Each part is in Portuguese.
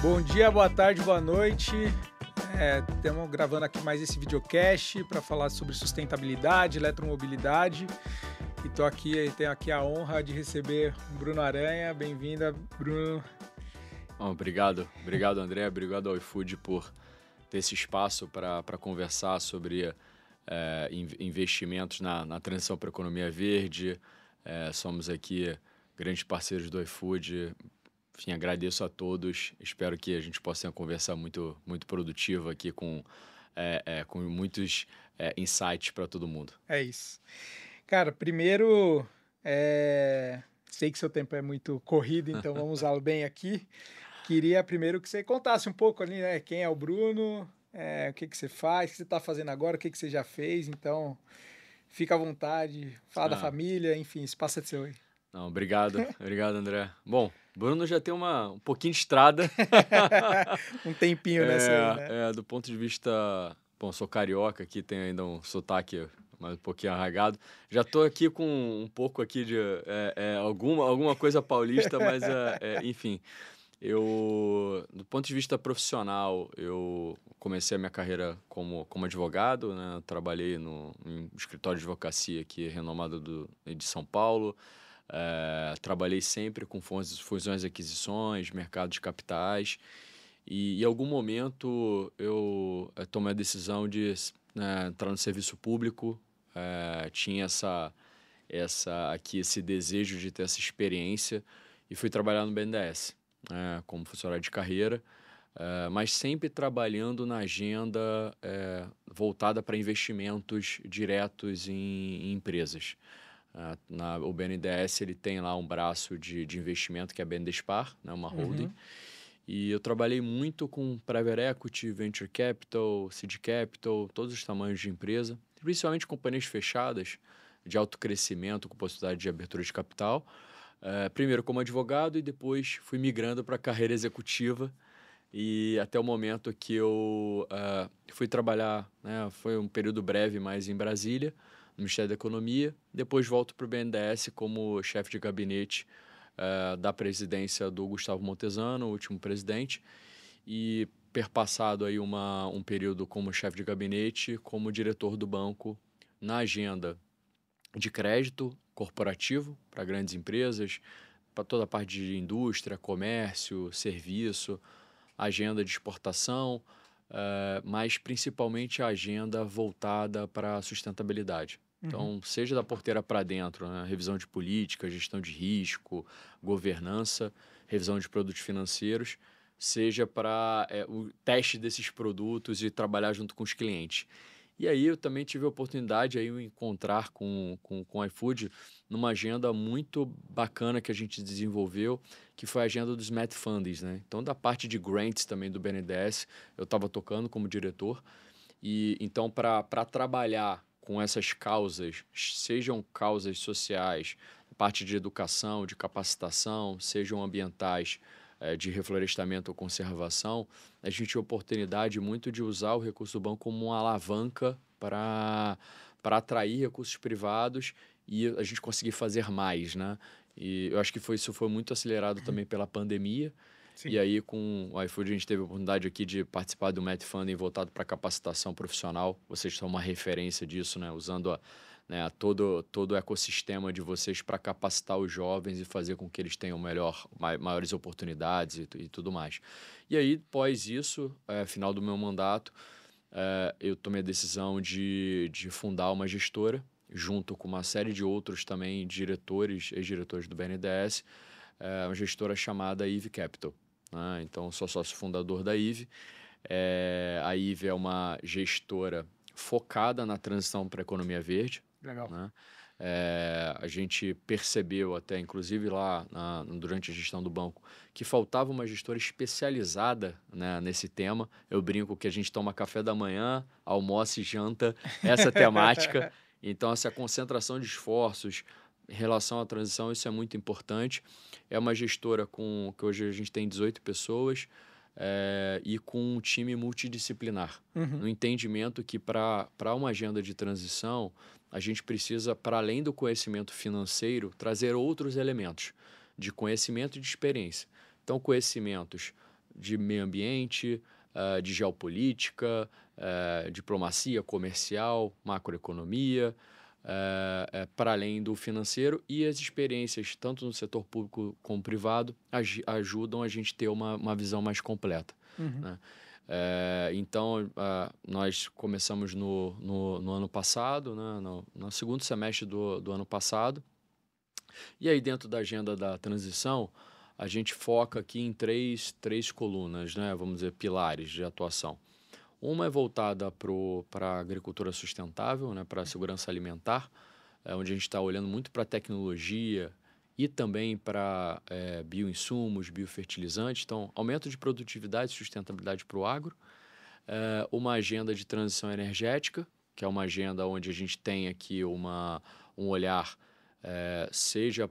Bom dia, boa tarde, boa noite. Estamos gravando aqui mais esse videocast para falar sobre sustentabilidade, eletromobilidade. E tenho aqui a honra de receber o Bruno Aranha. Bem-vinda, Bruno. Obrigado, André. Obrigado ao iFood por ter esse espaço para conversar sobre investimentos na transição para a economia verde. Somos aqui grandes parceiros do iFood. Enfim, agradeço a todos. Espero que a gente possa ter uma conversa muito, muito produtiva aqui com muitos insights para todo mundo. É isso. Cara, primeiro, sei que seu tempo é muito corrido, então vamos usá-lo bem aqui. Queria primeiro que você contasse um pouco ali, né? Quem é o Bruno, o que você faz, o que você está fazendo agora, o que você já fez. Então, fica à vontade, fala da família, enfim, espaço é seu aí. Não, obrigado, André. Bom, Bruno já tem um pouquinho de estrada. Um tempinho nessa aí, né? Do ponto de vista... Bom, sou carioca, aqui tem ainda um sotaque mais um pouquinho arraigado. Já estou aqui com um pouco aqui de alguma coisa paulista, mas enfim... do ponto de vista profissional, eu comecei a minha carreira como advogado, né? Trabalhei em escritório de advocacia aqui renomado de São Paulo. Trabalhei sempre com fusões e aquisições, mercado de capitais. E em algum momento eu tomei a decisão de entrar no serviço público. Tinha esse desejo de ter essa experiência e fui trabalhar no BNDES. Como funcionário de carreira, mas sempre trabalhando na agenda voltada para investimentos diretos em empresas. O BNDES ele tem lá um braço de investimento que é a BNDESPAR, né, uma holding, e eu trabalhei muito com private equity, venture capital, seed capital, todos os tamanhos de empresa, principalmente companhias fechadas, de alto crescimento, com possibilidade de abertura de capital. Primeiro como advogado e depois fui migrando para a carreira executiva e até o momento que eu fui trabalhar, né, foi um período breve, mas em Brasília, no Ministério da Economia. Depois volto para o BNDES como chefe de gabinete da presidência do Gustavo Montezano, o último presidente, e perpassado aí um período como chefe de gabinete, como diretor do banco na agenda de crédito corporativo para grandes empresas, para toda a parte de indústria, comércio, serviço, agenda de exportação, mas principalmente a agenda voltada para a sustentabilidade. Então, seja da porteira para dentro, né? Revisão de política, gestão de risco, governança, revisão de produtos financeiros, seja para o teste desses produtos e trabalhar junto com os clientes. E aí eu também tive a oportunidade de encontrar com o iFood numa agenda muito bacana que a gente desenvolveu, que foi a agenda dos Match Fundings, né? Então, da parte de grants também do BNDES, eu estava tocando como diretor. E então, para trabalhar com essas causas, sejam causas sociais, parte de educação, de capacitação, sejam ambientais, de reflorestamento ou conservação, a gente tinha a oportunidade muito de usar o recurso do banco como uma alavanca para atrair recursos privados e a gente conseguir fazer mais, né? E eu acho que isso foi muito acelerado também pela pandemia. Sim. E aí, com o iFood, a gente teve a oportunidade aqui de participar do Match Funding voltado para capacitação profissional. Vocês são uma referência disso, né? Usando todo o ecossistema de vocês para capacitar os jovens e fazer com que eles tenham maiores oportunidades e tudo mais. E aí, após isso, final do meu mandato, eu tomei a decisão de fundar uma gestora, junto com uma série de outros também ex-diretores do BNDES, uma gestora chamada IVE Capital. Né? Então, sou sócio fundador da IVE. A IVE é uma gestora focada na transição para a economia verde. Legal. Né? A gente percebeu até, inclusive lá durante a gestão do banco, que faltava uma gestora especializada, né, nesse tema. Eu brinco que a gente toma café da manhã, almoça e janta essa temática. Então, essa concentração de esforços em relação à transição, isso é muito importante. É uma gestora que hoje a gente tem 18 pessoas e com um time multidisciplinar. No entendimento que para uma agenda de transição, a gente precisa, para além do conhecimento financeiro, trazer outros elementos de conhecimento e de experiência. Então, conhecimentos de meio ambiente, de geopolítica, diplomacia comercial, macroeconomia, para além do financeiro, e as experiências, tanto no setor público como privado, ajudam a gente ter uma visão mais completa, Uhum. né? Então, nós começamos no ano passado, né, no segundo semestre do ano passado, e aí dentro da agenda da transição, a gente foca aqui em três colunas, né, vamos dizer, pilares de atuação. Uma é voltada para a agricultura sustentável, né, para a segurança alimentar, onde a gente está olhando muito para a tecnologia e também para bioinsumos, biofertilizantes. Então, aumento de produtividade e sustentabilidade para o agro. Uma agenda de transição energética, que é uma agenda onde a gente tem aqui um olhar, seja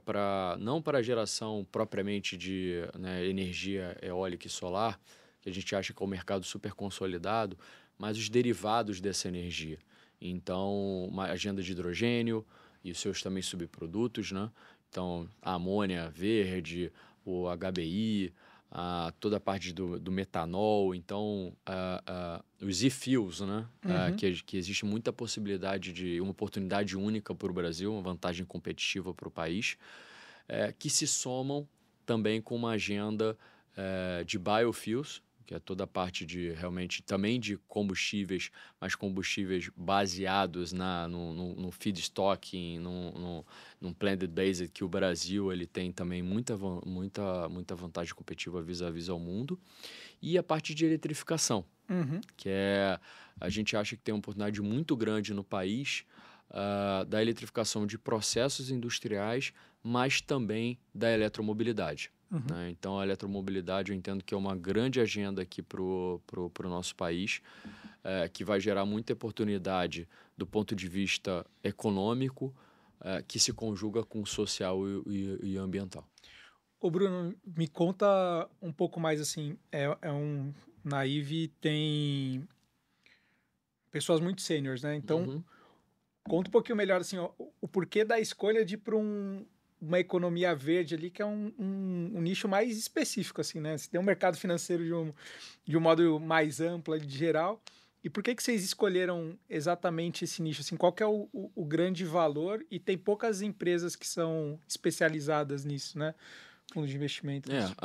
não para a geração propriamente de, né, energia eólica e solar, que a gente acha que é um mercado super consolidado, mas os derivados dessa energia. Então, uma agenda de hidrogênio e os seus também subprodutos, né? Então, a amônia verde, o HBI, toda a parte do metanol, então, os e-fuels, né? Uhum. Que existe muita possibilidade uma oportunidade única para o Brasil, uma vantagem competitiva para o país, que se somam também com uma agenda de biofuels, que é toda a parte de realmente também de combustíveis, mas combustíveis baseados no feedstock, num blended-based, que o Brasil ele tem também muita vantagem competitiva vis-à-vis ao mundo. E a parte de eletrificação, Uhum. que a gente acha que tem uma oportunidade muito grande no país, da eletrificação de processos industriais, mas também da eletromobilidade, Uhum. né? Então, a eletromobilidade eu entendo que é uma grande agenda aqui para o nosso país, que vai gerar muita oportunidade do ponto de vista econômico, que se conjuga com o social e ambiental. Ô Bruno, me conta um pouco mais assim, na IVE tem pessoas muito sêniores, né? Então, Uhum. conta um pouquinho melhor assim, ó, o porquê da escolha de ir para uma economia verde ali, que é um nicho mais específico, assim, né? Você tem um mercado financeiro de um modo mais amplo, de geral. E por que vocês escolheram exatamente esse nicho? Assim, qual que é o grande valor? E tem poucas empresas que são especializadas nisso, né? Fundos de investimento. Isso.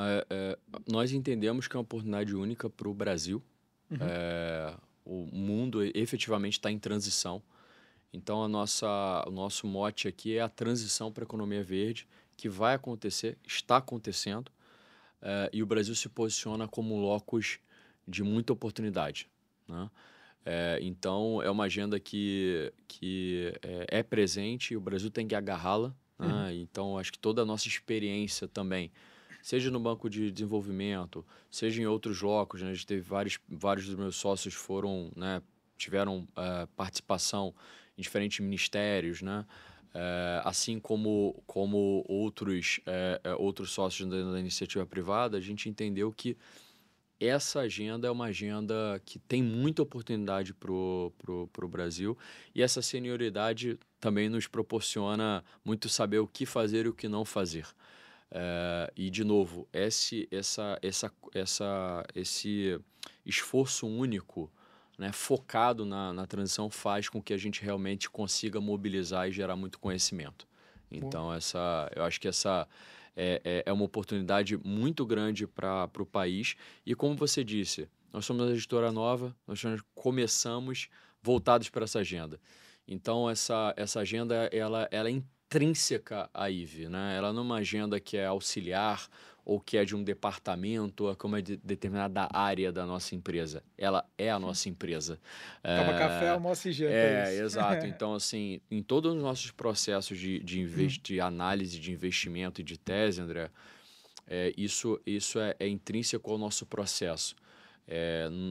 Nós entendemos que é uma oportunidade única para o Brasil. Uhum. O mundo efetivamente está em transição. Então, o nosso mote aqui é a transição para a economia verde, que vai acontecer, está acontecendo, e o Brasil se posiciona como um locus de muita oportunidade, né? Então, é uma agenda que é presente e o Brasil tem que agarrá-la, Uhum. né? Então, acho que toda a nossa experiência também, seja no Banco de Desenvolvimento, seja em outros locos, né? A gente teve vários dos meus sócios né, tiveram participação em diferentes ministérios, né? Assim como outros sócios da iniciativa privada, a gente entendeu que essa agenda é uma agenda que tem muita oportunidade para o Brasil, e essa senioridade também nos proporciona muito saber o que fazer e o que não fazer. E, de novo, esse esforço único, né, focado na transição, faz com que a gente realmente consiga mobilizar e gerar muito conhecimento. Boa. Então, eu acho que essa é uma oportunidade muito grande para o país. E como você disse, nós somos uma editora nova, nós começamos voltados para essa agenda. Então, essa agenda ela é intrínseca à IVE, né? Ela não é uma agenda que é auxiliar ou que é de um departamento ou como é de determinada área da nossa empresa. Ela é a nossa empresa. Toma café, É, almoço e janta, é isso. exato. Então, assim, em todos os nossos processos Uhum. de análise de investimento e de tese, André, isso é intrínseco ao nosso processo.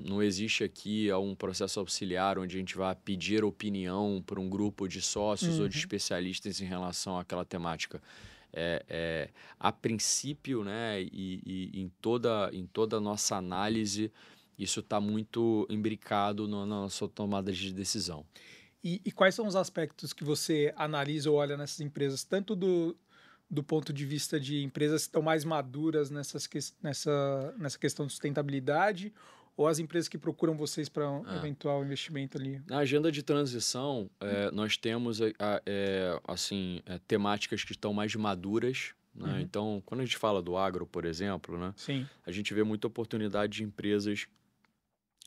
Não existe aqui um processo auxiliar onde a gente vai pedir opinião para um grupo de sócios ou de Uhum. especialistas em relação àquela temática. A princípio, né, e em toda a nossa análise, isso está muito imbricado na nossa tomada de decisão. E quais são os aspectos que você analisa ou olha nessas empresas, tanto do ponto de vista de empresas que estão mais maduras nessa questão de sustentabilidade, ou as empresas que procuram vocês para um Ah, eventual investimento ali? Na agenda de transição, nós temos assim, temáticas que estão mais maduras, né? Uhum. Então, quando a gente fala do agro, por exemplo, né, Sim. a gente vê muita oportunidade de empresas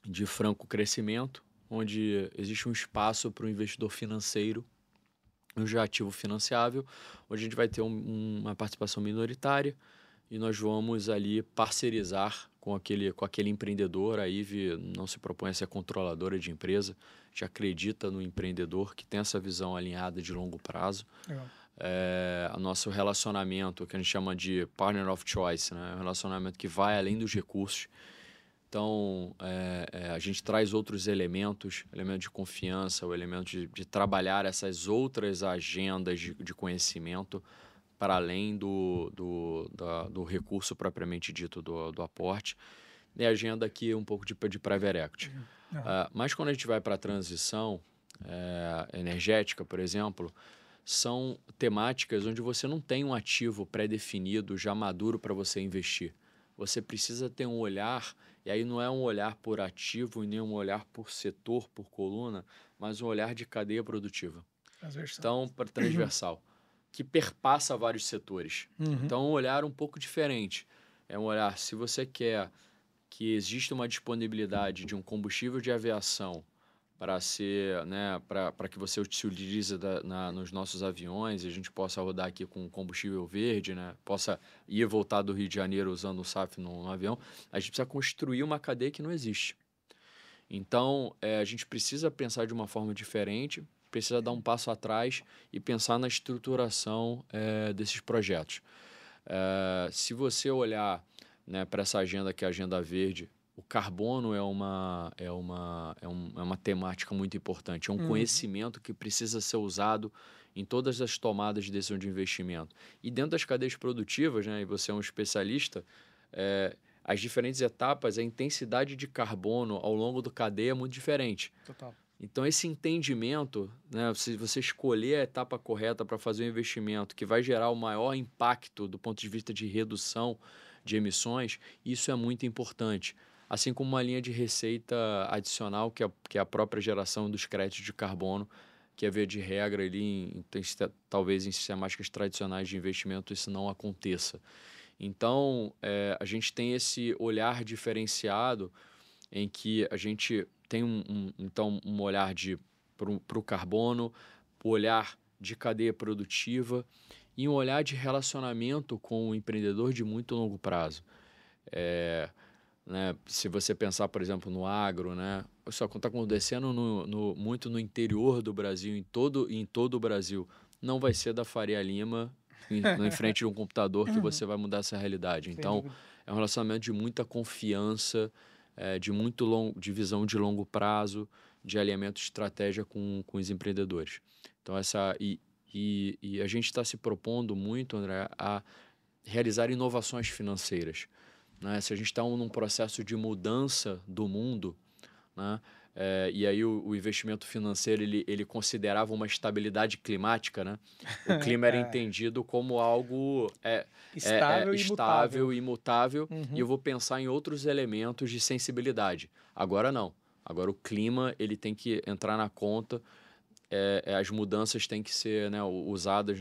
de franco crescimento, onde existe um espaço para o investidor financeiro, um já ativo financiável, onde a gente vai ter uma participação minoritária e nós vamos ali parcerizar com aquele empreendedor. A IVE não se propõe a ser controladora de empresa, já acredita no empreendedor que tem essa visão alinhada de longo prazo. Legal. O nosso relacionamento, que a gente chama de partner of choice, né? É um relacionamento que vai além dos recursos. Então, a gente traz outros elementos, elemento de confiança, o elemento de trabalhar essas outras agendas de conhecimento para além do recurso propriamente dito do aporte. E a agenda aqui um pouco de private equity. Aham. Mas quando a gente vai para a transição energética, por exemplo, são temáticas onde você não tem um ativo pré-definido, já maduro para você investir. Você precisa ter um olhar, e aí não é um olhar por ativo e nem um olhar por setor, por coluna, mas um olhar de cadeia produtiva. Transversal. Então, para transversal, que perpassa vários setores. Uhum. Então, um olhar um pouco diferente. É um olhar, se você quer que exista uma disponibilidade de um combustível de aviação para ser, né, para que você se utilize nos nossos aviões e a gente possa rodar aqui com combustível verde, né, possa ir e voltar do Rio de Janeiro usando o SAF no avião, a gente precisa construir uma cadeia que não existe. Então, a gente precisa pensar de uma forma diferente, precisa dar um passo atrás e pensar na estruturação desses projetos. Se você olhar, né, para essa agenda que é a Agenda Verde, o carbono é uma temática muito importante, é um conhecimento que precisa ser usado em todas as tomadas de decisão de investimento. E dentro das cadeias produtivas, né, e você é um especialista, as diferentes etapas, a intensidade de carbono ao longo da cadeia é muito diferente. Total. Então, esse entendimento, né, se você escolher a etapa correta para fazer um investimento que vai gerar o maior impacto do ponto de vista de redução de emissões, isso é muito importante. Assim como uma linha de receita adicional, que é a própria geração dos créditos de carbono, que é via de regra ali, talvez em sistemáticas tradicionais de investimento isso não aconteça. Então, a gente tem esse olhar diferenciado em que a gente tem então um olhar para o carbono, o olhar de cadeia produtiva e um olhar de relacionamento com o empreendedor de muito longo prazo. Né, se você pensar, por exemplo, no agro, né, isso está acontecendo muito no interior do Brasil, em todo o Brasil. Não vai ser da Faria Lima em frente de um computador que você vai mudar essa realidade. Sem Então, dúvida. é um relacionamento de muita confiança, de visão de longo prazo, de alinhamento de estratégia com os empreendedores. Então, e a gente está se propondo muito, André, a realizar inovações financeiras, né? Se a gente está num processo de mudança do mundo, né? E aí o investimento financeiro ele considerava uma estabilidade climática, né? O clima era entendido como algo Estável e estável imutável. e imutável, e Uhum. eu vou pensar em outros elementos de sensibilidade. Agora não. Agora o clima ele tem que entrar na conta, as mudanças têm que ser, né, usadas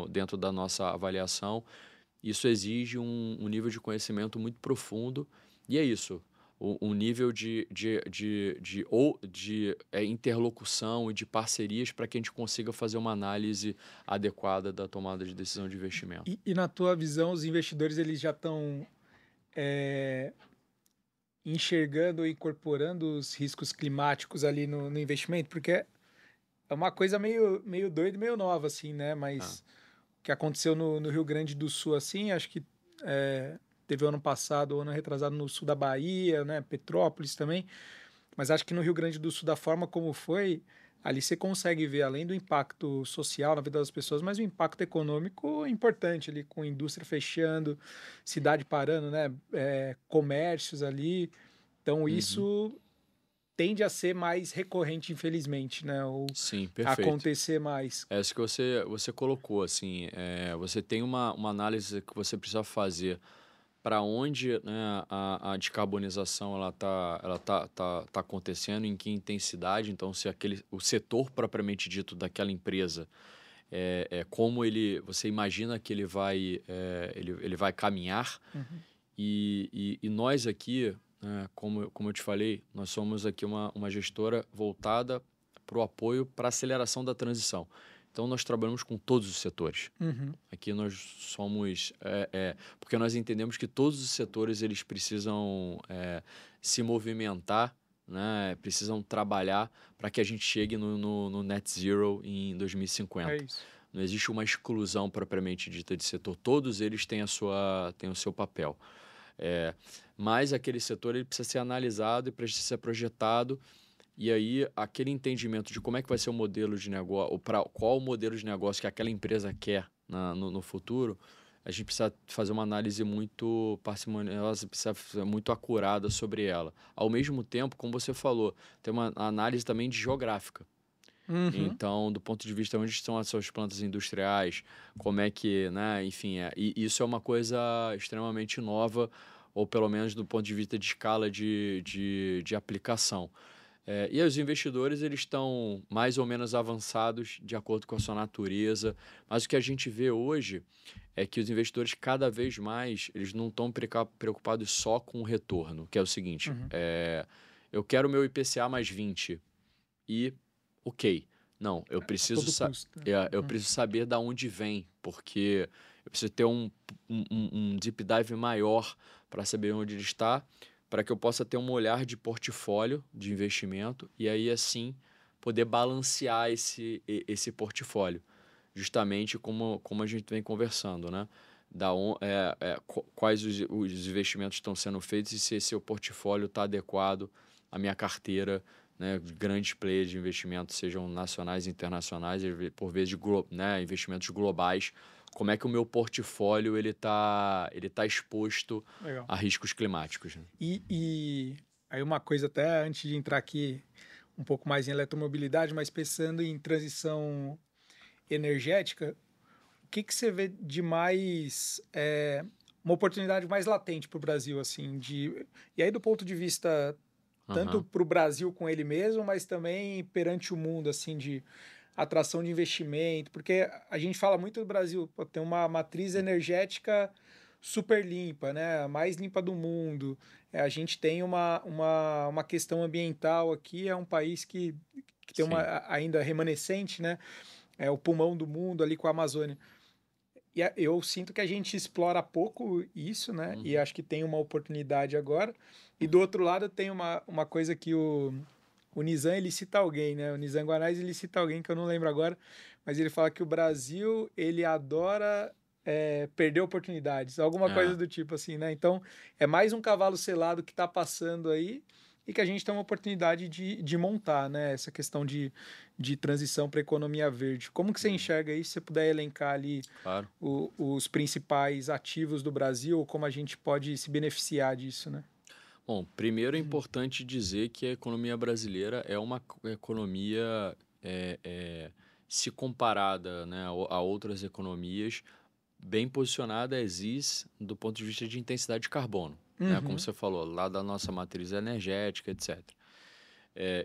dentro da nossa avaliação. Isso exige um nível de conhecimento muito profundo, e é isso. Um nível de interlocução e de parcerias para que a gente consiga fazer uma análise adequada da tomada de decisão de investimento. E na tua visão, os investidores eles já estão enxergando e incorporando os riscos climáticos ali no investimento? Porque é uma coisa meio doida, meio nova, assim, né? Mas o que aconteceu no Rio Grande do Sul, assim, acho que teve o ano passado, o ano retrasado no sul da Bahia, né? Petrópolis também. Mas acho que no Rio Grande do Sul, da forma como foi, ali você consegue ver, além do impacto social na vida das pessoas, mas o impacto econômico importante ali, com indústria fechando, cidade parando, né? Comércios ali. Então, Uhum. isso tende a ser mais recorrente, infelizmente, né? Ou Sim, perfeito. acontecer mais. É isso que você colocou, assim, você tem uma análise que você precisa fazer para onde, né, a descarbonização tá acontecendo, em que intensidade, então se o setor propriamente dito daquela empresa, como você imagina que ele vai caminhar, Uhum. e nós aqui, né, como eu te falei, nós somos aqui uma gestora voltada para o apoio para a aceleração da transição. Então, nós trabalhamos com todos os setores. Uhum. Aqui nós somos... porque nós entendemos que todos os setores eles precisam se movimentar, né, precisam trabalhar para que a gente chegue no Net Zero em É 2050. isso. Não existe uma exclusão propriamente dita de setor. Todos eles têm o seu papel. Mas aquele setor ele precisa ser analisado e precisa ser projetado. E aí, aquele entendimento de como é que vai ser o modelo de negócio, ou qual o modelo de negócio que aquela empresa quer no futuro, a gente precisa fazer uma análise muito parcimoniosa, precisa ser muito acurada sobre ela. Ao mesmo tempo, como você falou, tem uma análise também de geográfica. Uhum. Então, do ponto de vista onde estão as suas plantas industriais, como é que, né, enfim, e isso é uma coisa extremamente nova, ou pelo menos do ponto de vista de escala de aplicação. E os investidores eles estão mais ou menos avançados de acordo com a sua natureza, mas o que a gente vê hoje é que os investidores cada vez mais eles não estão preocupados só com o retorno, que é o seguinte, Uhum. eu quero o meu IPCA mais 20 e ok, não, A todo custo. eu Uhum. preciso saber da onde vem, porque eu preciso ter um deep dive maior para saber onde ele está, para que eu possa ter um olhar de portfólio de investimento e aí, assim, poder balancear esse portfólio. Justamente como a gente vem conversando, né? Quais os investimentos estão sendo feitos e se esse seu portfólio está adequado à minha carteira, né? De grandes players de investimento, sejam nacionais e internacionais, e por vezes né? Investimentos globais. Como é que o meu portfólio ele tá exposto Legal. a riscos climáticos, né? E aí uma coisa até antes de entrar aqui um pouco mais em eletromobilidade, mas pensando em transição energética, o que que você vê de mais uma oportunidade mais latente para o Brasil, assim, e aí do ponto de vista tanto Aham. para o Brasil com ele mesmo, mas também perante o mundo, assim, de atração de investimento, porque a gente fala muito do Brasil, pô, tem uma matriz energética super limpa, né? A mais limpa do mundo. A gente tem uma questão ambiental aqui, é um país que tem uma Sim. ainda remanescente, né? É o pulmão do mundo ali com a Amazônia. E eu sinto que a gente explora pouco isso, né? E Uhum. acho que tem uma oportunidade agora. E do outro lado tem uma coisa que o Nizam, ele cita alguém, né? O Nizam Guanais, ele cita alguém que eu não lembro agora, mas ele fala que o Brasil, ele adora perder oportunidades, alguma coisa É. do tipo assim, né? Então, é mais um cavalo selado que está passando aí e que a gente tem uma oportunidade de montar, né? Essa questão de transição para a economia verde. Como que você Uhum. enxerga isso? Se você puder elencar ali Claro. os principais ativos do Brasil, ou como a gente pode se beneficiar disso, né? Bom, primeiro é Uhum. importante dizer que a economia brasileira é uma economia, se comparada, né, a outras economias, bem posicionada, existe do ponto de vista de intensidade de carbono, né, como Uhum. você falou, lá da nossa matriz energética, etc.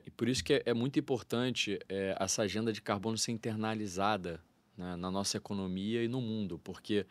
E por isso que é muito importante essa agenda de carbono ser internalizada, né, na nossa economia e no mundo, porque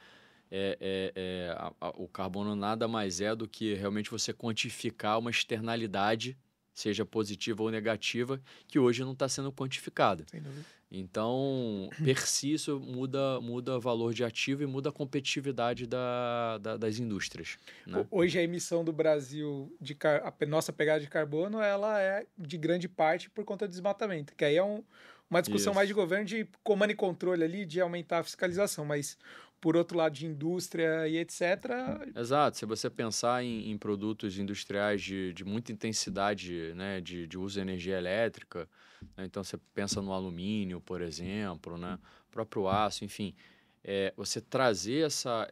o carbono nada mais é do que realmente você quantificar uma externalidade, seja positiva ou negativa, que hoje não está sendo quantificada. Sem dúvida. Então, per si, isso muda valor de ativo e muda a competitividade das indústrias, né? Hoje a emissão do Brasil a nossa pegada de carbono, ela é de grande parte por conta do desmatamento, que aí é uma discussão mais de Isso. governo de comando e controle ali, de aumentar a fiscalização, mas por outro lado de indústria e etc. Exato. Se você pensar em produtos industriais de muita intensidade, né, de uso de energia elétrica, né, então você pensa no alumínio, por exemplo, né, próprio aço, enfim, você trazer essa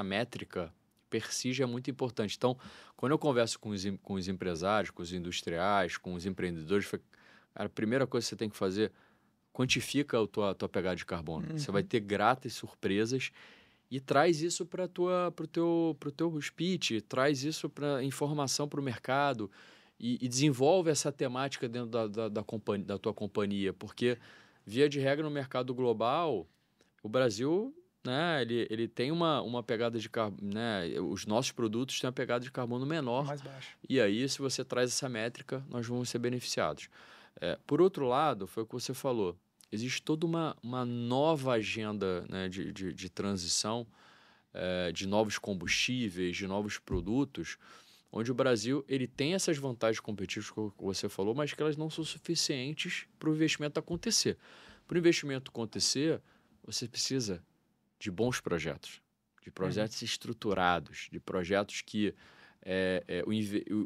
métrica persige é muito importante. Então, quando eu converso com os empresários, com os industriais, com os empreendedores, cara, a primeira coisa que você tem que fazer, quantifica a tua pegada de carbono. Você vai Uhum. ter gratas surpresas e traz isso para pro teu speech, traz isso para informação para o mercado e desenvolve essa temática dentro da tua companhia, porque, via de regra, no mercado global, o Brasil, né, ele tem uma pegada de carbono, né, os nossos produtos têm uma pegada de carbono menor, Mais baixo. e aí, se você traz essa métrica, nós vamos ser beneficiados. Por outro lado, foi o que você falou, existe toda uma nova agenda, né, de transição, de novos combustíveis, de novos produtos, onde o Brasil ele tem essas vantagens competitivas que você falou, mas que elas não são suficientes para o investimento acontecer. Para o investimento acontecer, você precisa de bons projetos, de Uhum. projetos estruturados, de projetos que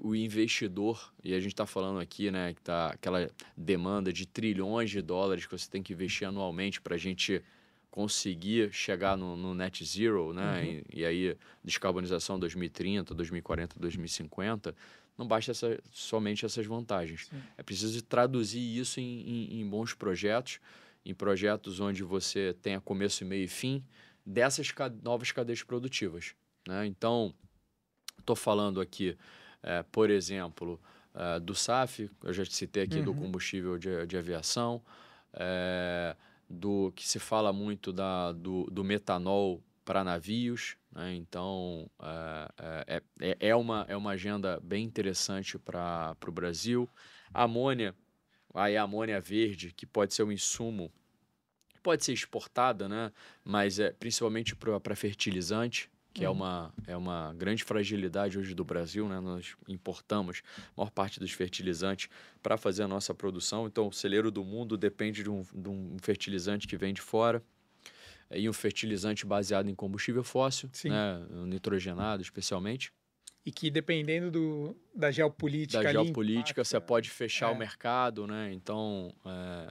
o investidor, e a gente está falando aqui, né, que tá aquela demanda de trilhões de dólares que você tem que investir anualmente para a gente conseguir chegar no net zero, né, Uhum. e aí descarbonização 2030, 2040, 2050, não basta somente essas vantagens. Sim. É preciso traduzir isso em bons projetos, em projetos onde você tenha começo, meio e fim dessas novas cadeias produtivas, né? Então, estou falando aqui, por exemplo, do SAF, eu já te citei aqui do Uhum. combustível de aviação, eh, do que se fala muito do metanol para navios, né? Então, é uma agenda bem interessante para o Brasil. A amônia, aí a amônia verde, que pode ser um insumo, pode ser exportada, né? Mas principalmente para fertilizante, que Uhum. é uma grande fragilidade hoje do Brasil, né? Nós importamos a maior parte dos fertilizantes para fazer a nossa produção. Então, o celeiro do mundo depende de um fertilizante que vem de fora. E um fertilizante baseado em combustível fóssil, Sim. né? Nitrogenado, especialmente. E que dependendo da Da geopolítica ali, geopolítica, você impacta. pode fechar o É, mercado, né? Então,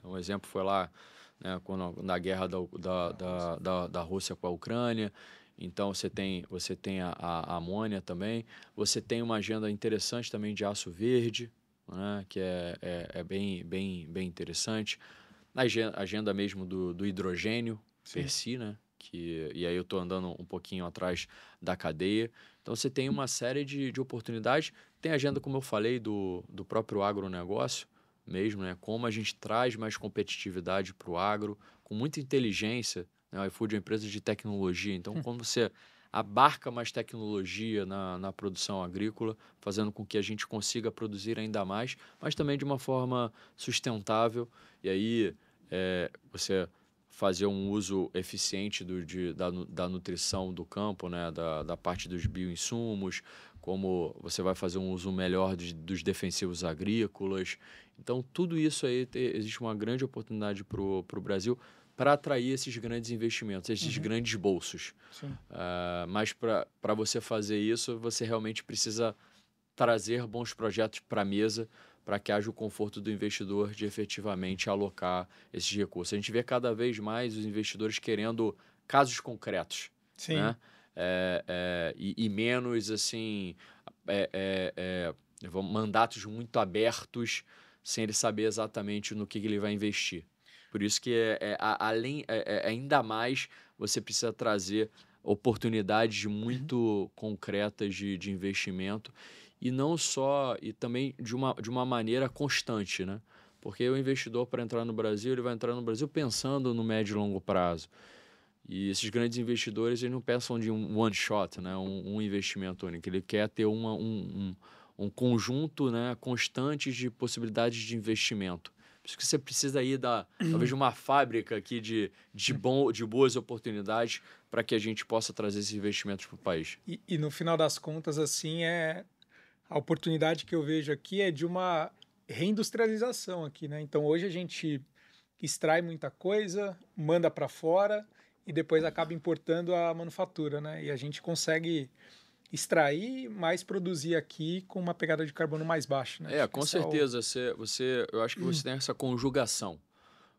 um exemplo foi lá, né, na guerra da Rússia com a Ucrânia. Então, você tem a amônia também. Você tem uma agenda interessante também de aço verde, né, que é bem interessante. A agenda mesmo do hidrogênio per sim. si, né? E aí eu estou andando um pouquinho atrás da cadeia. Então, você tem uma série de oportunidades. Tem a agenda, como eu falei, do próprio agronegócio mesmo, né? Como a gente traz mais competitividade para o agro, com muita inteligência, né? O iFood é uma empresa de tecnologia, então como você abarca mais tecnologia na produção agrícola, fazendo com que a gente consiga produzir ainda mais, mas também de uma forma sustentável, e aí você fazer um uso eficiente da nutrição do campo, né? Da parte dos bioinsumos, como você vai fazer um uso melhor dos defensivos agrícolas. Então, tudo isso aí, existe uma grande oportunidade para o Brasil para atrair esses grandes investimentos, esses Uhum. grandes bolsos. Sim. Mas para você fazer isso, você realmente precisa trazer bons projetos para a mesa para que haja o conforto do investidor de efetivamente alocar esses recursos. A gente vê cada vez mais os investidores querendo casos concretos, Sim. né? E menos assim mandatos muito abertos sem ele saber exatamente no que ele vai investir. Por isso que ainda mais você precisa trazer oportunidades Uhum. muito concretas de investimento e não só, e também de uma maneira constante, né? Porque o investidor, para entrar no Brasil, ele vai entrar no Brasil pensando no médio e longo prazo. E esses grandes investidores, eles não pensam de um one shot, né? Um investimento único. Ele quer ter um conjunto, né, constante de possibilidades de investimento. Por isso que você precisa aí talvez, uma fábrica aqui de boas oportunidades para que a gente possa trazer esses investimentos para o país. E no final das contas, assim, a oportunidade que eu vejo aqui é de uma reindustrialização aqui, né? Então hoje a gente extrai muita coisa, manda para fora e depois acaba importando a manufatura, né? E a gente consegue extrair, mais produzir aqui com uma pegada de carbono mais baixa, né? Acho que Com esse é o. certeza. Eu acho que você tem essa conjugação.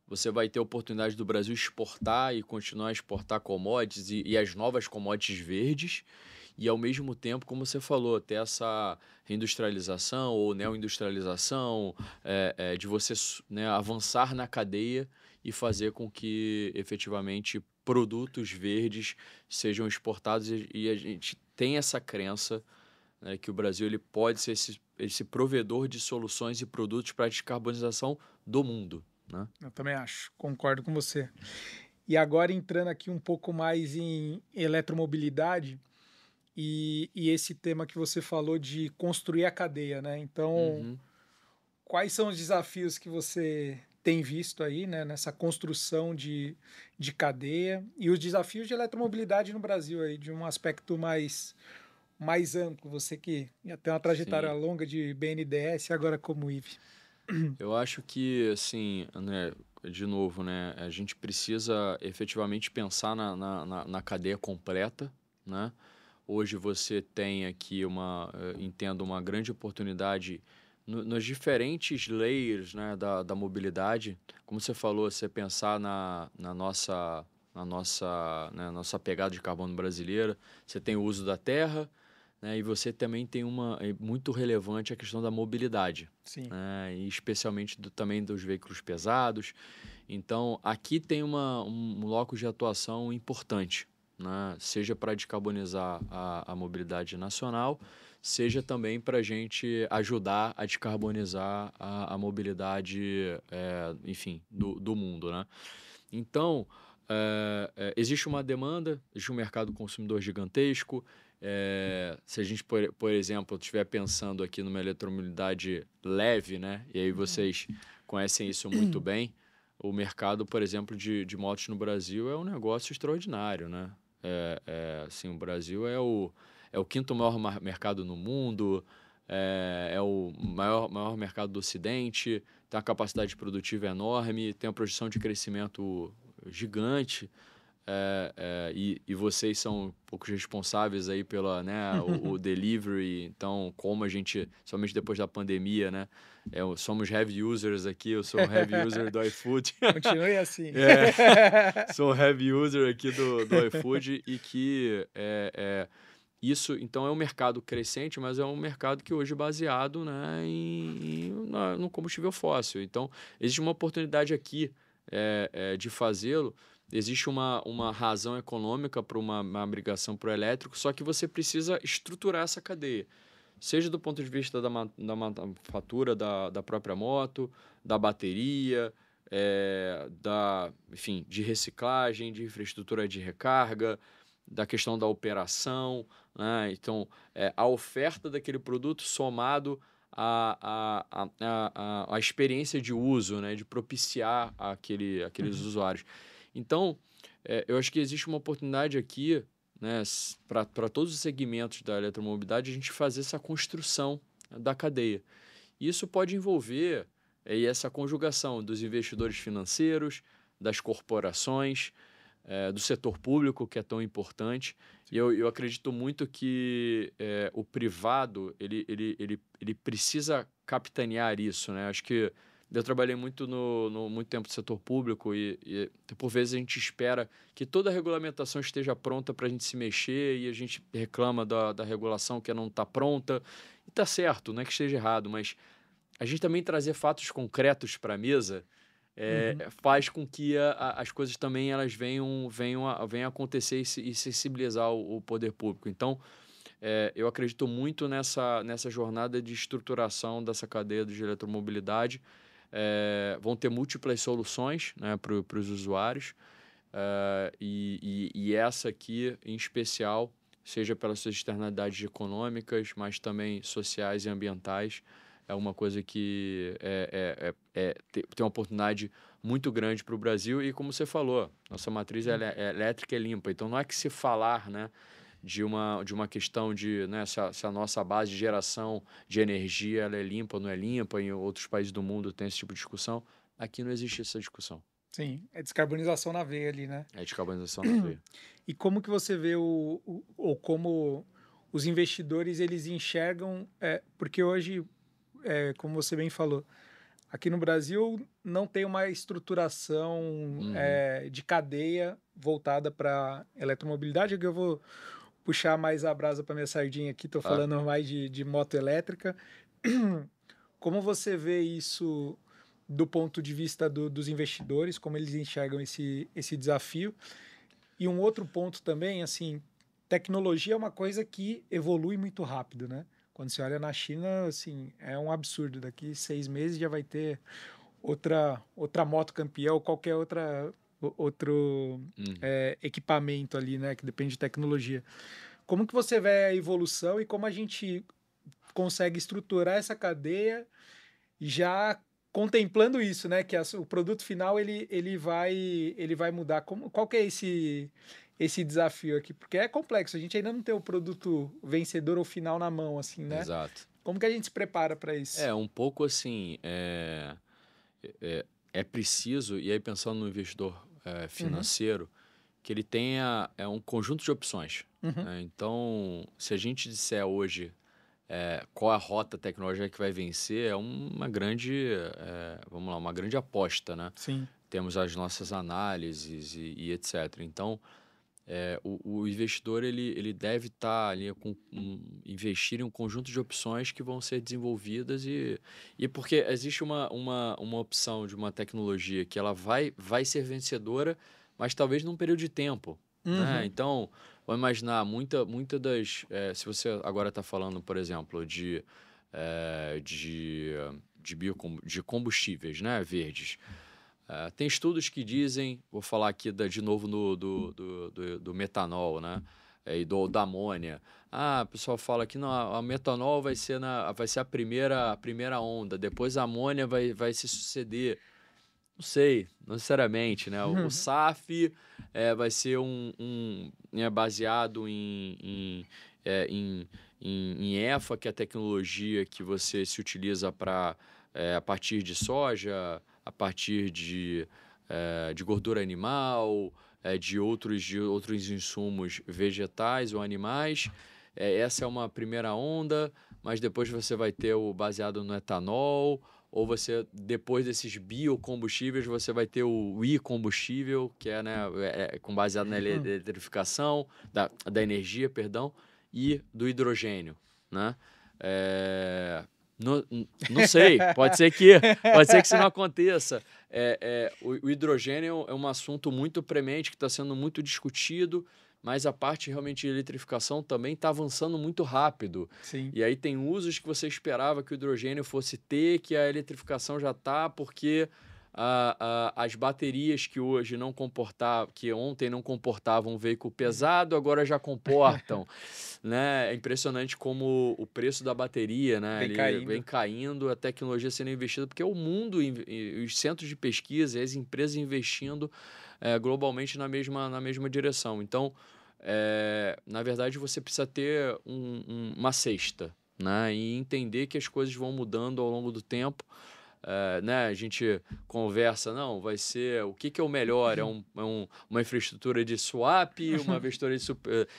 Você vai ter a oportunidade do Brasil exportar e continuar a exportar commodities e as novas commodities verdes. e, ao mesmo tempo, como você falou, ter essa reindustrialização ou neoindustrialização, de você, né, avançar na cadeia e fazer com que, efetivamente, produtos verdes sejam exportados. E a gente tem essa crença, né, que o Brasil ele pode ser esse provedor de soluções e produtos para a descarbonização do mundo, né? Eu também acho, concordo com você. E agora entrando aqui um pouco mais em eletromobilidade e esse tema que você falou de construir a cadeia, né? Então, Uhum. quais são os desafios que você tem visto aí, né, nessa construção de cadeia e os desafios de eletromobilidade no Brasil aí, de um aspecto mais amplo, você que já tem uma trajetória Sim. longa de BNDES e agora como IVE. Eu acho que, assim, né, de novo, né, a gente precisa efetivamente pensar na cadeia completa, né? Hoje você tem aqui entendo, uma grande oportunidade nos diferentes layers, né, da mobilidade. Como você falou, você pensar na nossa pegada de carbono brasileira, você tem o uso da terra, né, e você também tem muito relevante a questão da mobilidade, Sim. né, e especialmente também dos veículos pesados. Então, aqui tem um locus de atuação importante, né, seja para descarbonizar a mobilidade nacional, seja também para a gente ajudar a descarbonizar a mobilidade, enfim, do mundo, né? Então, existe uma demanda, existe um mercado consumidor gigantesco. Se a gente, por exemplo, estiver pensando aqui numa eletromobilidade leve, né? E aí vocês conhecem isso muito bem, o mercado, por exemplo, de motos no Brasil é um negócio extraordinário, né? Assim, o Brasil é o quinto maior mercado no mundo, é o maior mercado do Ocidente, tem uma capacidade produtiva enorme, tem uma projeção de crescimento gigante, e vocês são um pouco responsáveis aí pela, né, o delivery. Então, como a gente, somente depois da pandemia, né, somos heavy users aqui, eu sou um heavy user do iFood. Continue assim. Sou um heavy user aqui do iFood e que isso, então, é um mercado crescente, mas é um mercado que hoje é baseado, né, no combustível fóssil. Então, existe uma oportunidade aqui de fazê-lo. Existe uma razão econômica para uma migração para o elétrico, só que você precisa estruturar essa cadeia, seja do ponto de vista da manufatura da própria moto, da bateria, enfim, de reciclagem, de infraestrutura de recarga, da questão da operação, né? Então, a oferta daquele produto somado à experiência de uso, né? De propiciar aqueles usuários. Então, eu acho que existe uma oportunidade aqui, né, para todos os segmentos da eletromobilidade, a gente fazer essa construção da cadeia. Isso pode envolver essa conjugação dos investidores financeiros, das corporações, do setor público, que é tão importante. E eu acredito muito que o privado ele precisa capitanear isso, né? Acho que eu trabalhei muito muito tempo no setor público e por vezes a gente espera que toda a regulamentação esteja pronta para a gente se mexer e a gente reclama da regulação que não está pronta. E está certo, não é que esteja errado, mas a gente também trazer fatos concretos para a mesa faz com que as coisas também elas venham a acontecer e sensibilizar o poder público. Então, eu acredito muito nessa jornada de estruturação dessa cadeia de eletromobilidade. Vão ter múltiplas soluções, né, para os usuários, e essa aqui, em especial, seja pelas suas externalidades econômicas, mas também sociais e ambientais, é uma coisa que tem uma oportunidade muito grande para o Brasil. E como você falou, nossa matriz é elétrica e limpa. Então, não é que se falar, né, de uma questão de, né, se a nossa base de geração de energia ela é limpa ou não é limpa, em outros países do mundo tem esse tipo de discussão. Aqui não existe essa discussão. Sim, é descarbonização na veia ali, né? É descarbonização na veia. E como que você vê ou como os investidores eles enxergam, porque hoje, como você bem falou, aqui no Brasil não tem uma estruturação Uhum. de cadeia voltada para eletromobilidade, que eu vou puxar mais a brasa para minha sardinha aqui, tô Ah, falando mais de moto elétrica. Como você vê isso do ponto de vista dos investidores, como eles enxergam esse desafio? E um outro ponto também, assim, tecnologia é uma coisa que evolui muito rápido, né? Quando você olha na China, assim, é um absurdo. Daqui 6 meses já vai ter outra moto campeão, qualquer outro uhum. equipamento ali, né? Que depende de tecnologia. Como que você vê a evolução e como a gente consegue estruturar essa cadeia já contemplando isso, né? Que o produto final ele vai mudar. Qual que é esse desafio aqui? Porque é complexo. A gente ainda não tem o produto vencedor ou final na mão, assim, né? Exato. Como que a gente se prepara para isso? É, um pouco assim, é preciso, e aí pensando no investidor Uhum, financeiro, que ele tenha um conjunto de opções, uhum, né? Então, se a gente disser hoje qual a rota tecnológica que vai vencer, é uma grande, vamos lá, uma grande aposta, né? sim. Temos as nossas análises e etc. Então, o investidor ele deve estar ali investir em um conjunto de opções que vão ser desenvolvidas e porque existe uma opção de uma tecnologia que ela vai ser vencedora, mas talvez num período de tempo, né? Uhum, Então, vamos imaginar, muita se você agora está falando, por exemplo, eh, de, de combustíveis, né, verdes. Tem estudos que dizem, vou falar aqui de novo do metanol, né? E da amônia. O pessoal fala que não, a metanol vai ser a primeira onda, depois a amônia vai se suceder. Não sei, não necessariamente, né? O uhum, SAF vai ser baseado em EFA, que é a tecnologia que você se utiliza para a partir de soja, a partir de gordura animal, de outros insumos vegetais ou animais. Essa é uma primeira onda, mas depois você vai ter o baseado no etanol, ou você, depois desses biocombustíveis, você vai ter o e-combustível, que é, né, baseado na uhum. eletrificação, da energia, perdão, e do hidrogênio, né? É, não sei, pode ser que isso não aconteça. O hidrogênio é um assunto muito premente, que está sendo muito discutido, mas a parte realmente de eletrificação também está avançando muito rápido. Sim. E aí tem usos que você esperava que o hidrogênio fosse ter, que a eletrificação já está, porque as baterias que hoje não comportavam, que ontem não comportavam um veículo pesado, agora já comportam, né? É impressionante como o preço da bateria, né, Vem ele vem caindo. caindo, a tecnologia sendo investida, porque o mundo, e os centros de pesquisa, e as empresas investindo globalmente na mesma direção. Então, na verdade, você precisa ter uma cesta, né? E entender que as coisas vão mudando ao longo do tempo. Né? A gente conversa, não, vai ser, o que é o melhor? Uma infraestrutura de swap, uma infraestrutura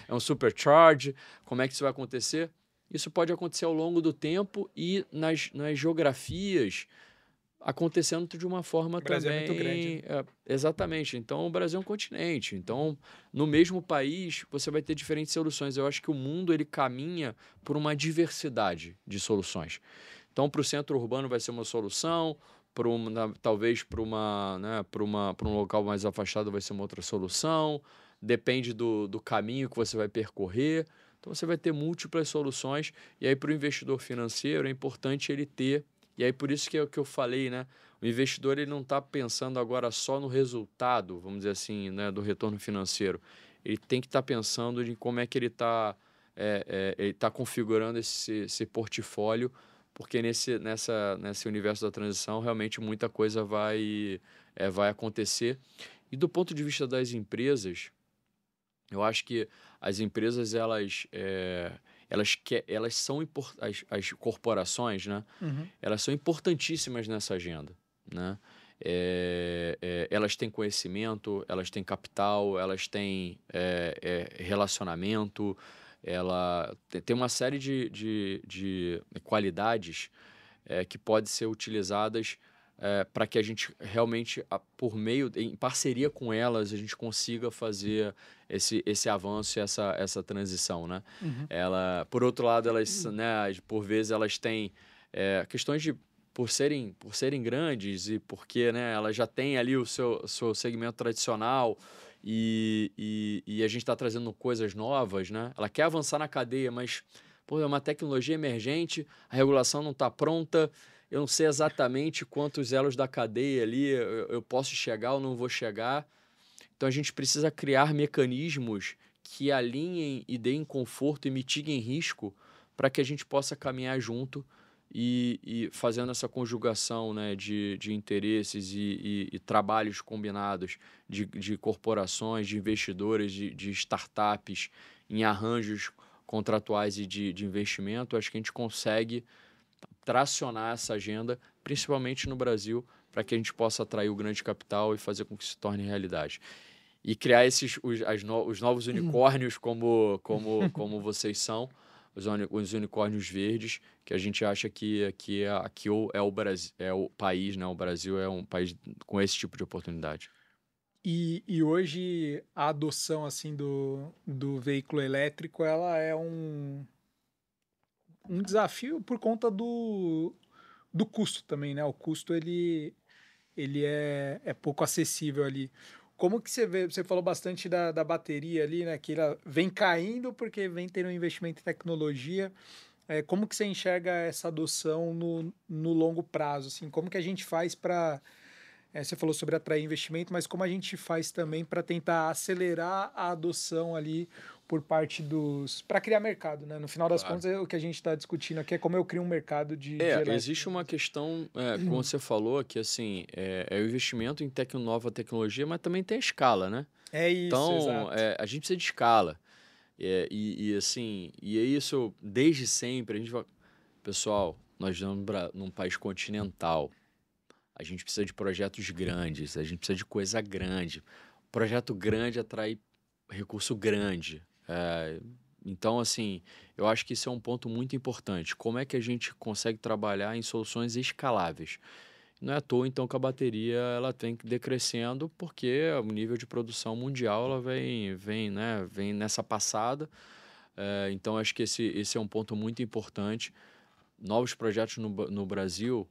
um supercharge, como é que isso vai acontecer? Isso pode acontecer ao longo do tempo e nas geografias acontecendo de uma forma O Brasil é muito grande, né? também. Exatamente. Então, o Brasil é um continente. Então, no mesmo país, você vai ter diferentes soluções. Eu acho que o mundo ele caminha por uma diversidade de soluções. Então, para o centro urbano vai ser uma solução, talvez para um local mais afastado vai ser uma outra solução, depende do caminho que você vai percorrer. Então, você vai ter múltiplas soluções, e aí para o investidor financeiro é importante ele ter, e aí por isso que é o que eu falei, né? O investidor ele não está pensando agora só no resultado, vamos dizer assim, né, do retorno financeiro. Ele tem que estar pensando em como é que ele tá configurando esse portfólio, porque nesse universo da transição realmente muita coisa vai acontecer. E do ponto de vista das empresas, eu acho que as empresas elas são as corporações, né? Uhum. Elas são importantíssimas nessa agenda, né? Elas têm conhecimento, elas têm capital, elas têm relacionamento, ela tem uma série de qualidades que podem ser utilizadas para que a gente realmente, por meio, em parceria com elas, a gente consiga fazer esse avanço e essa transição, né? Uhum. Por outro lado, elas, né, por vezes, elas têm questões de, por serem grandes e porque, né, elas já têm ali o seu segmento tradicional e a gente está trazendo coisas novas, né? Ela quer avançar na cadeia, mas, pô, é uma tecnologia emergente, a regulação não está pronta, eu não sei exatamente quantos elos da cadeia ali eu posso chegar ou não vou chegar. Então a gente precisa criar mecanismos que alinhem e deem conforto e mitiguem risco para que a gente possa caminhar junto e fazendo essa conjugação, né, de interesses e trabalhos combinados de corporações, de investidores, de startups, em arranjos contratuais e de investimento, acho que a gente consegue tracionar essa agenda, principalmente no Brasil, para que a gente possa atrair o grande capital e fazer com que se torne realidade. E criar os novos unicórnios como vocês são, os unicórnios verdes, que a gente acha que aqui é o Brasil, é o país, né? O Brasil é um país com esse tipo de oportunidade. E hoje a adoção assim do veículo elétrico ela é um desafio por conta do custo também, né? O custo ele é pouco acessível ali. Como que você vê? Você falou bastante da bateria ali, né? Que ela vem caindo porque vem tendo um investimento em tecnologia. Como que você enxerga essa adoção no longo prazo? Assim, como que a gente faz para você falou sobre atrair investimento, mas como a gente faz também para tentar acelerar a adoção ali por parte para criar mercado, né? No final das Claro. contas, o que a gente está discutindo aqui é como eu crio um mercado de elétrico. Existe uma questão, como você falou, que assim, é o investimento em nova tecnologia, mas também tem a escala, né? É isso, Então, exato. a gente precisa de escala. Assim, e é isso desde sempre. Pessoal, nós estamos num país continental. A gente precisa de projetos grandes, a gente precisa de coisa grande. Projeto grande atrai recurso grande. Então, assim, eu acho que isso é um ponto muito importante. Como é que a gente consegue trabalhar em soluções escaláveis? Não é à toa, então, que a bateria ela tem que decrescendo, porque o nível de produção mundial ela vem nessa passada. Então, acho que esse é um ponto muito importante. Novos projetos no Brasil,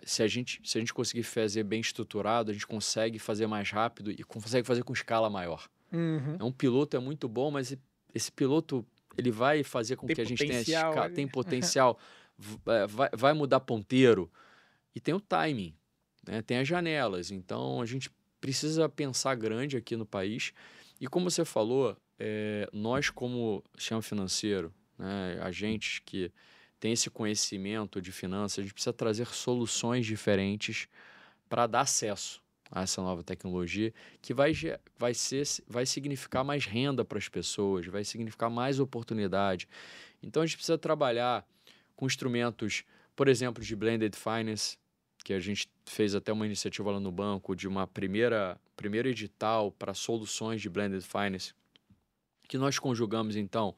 se a gente conseguir fazer bem estruturado, a gente consegue fazer mais rápido e consegue fazer com escala maior. Uhum. Um piloto é muito bom, mas esse piloto ele vai fazer com Tem que a gente tenha potencial tem ali. potencial, vai mudar ponteiro e tem o timing, né? Tem as janelas. Então a gente precisa pensar grande aqui no país. E como você falou, nós como sistema financeiro, né, agentes que tem esse conhecimento de finanças, a gente precisa trazer soluções diferentes para dar acesso a essa nova tecnologia que vai significar mais renda para as pessoas, vai significar mais oportunidade. Então a gente precisa trabalhar com instrumentos, por exemplo, de blended finance, que a gente fez até uma iniciativa lá no banco de uma primeiro edital para soluções de blended finance, que nós conjugamos então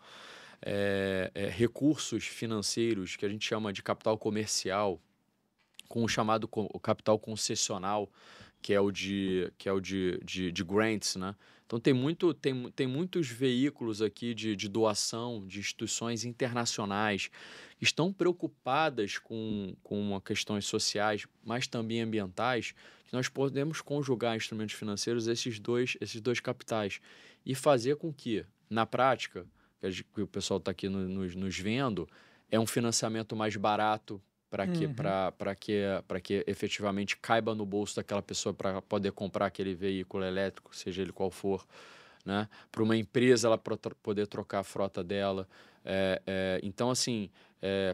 recursos financeiros que a gente chama de capital comercial com o chamado o capital concessional, que é o de grants, né? Então tem muitos veículos aqui de doação de instituições internacionais que estão preocupadas com questões sociais, mas também ambientais, que nós podemos conjugar instrumentos financeiros esses dois capitais e fazer com que, na prática, que o pessoal está aqui nos vendo, é um financiamento mais barato, Uhum. para que efetivamente caiba no bolso daquela pessoa para poder comprar aquele veículo elétrico, seja ele qual for, né? Para uma empresa ela poder trocar a frota dela. Então, assim,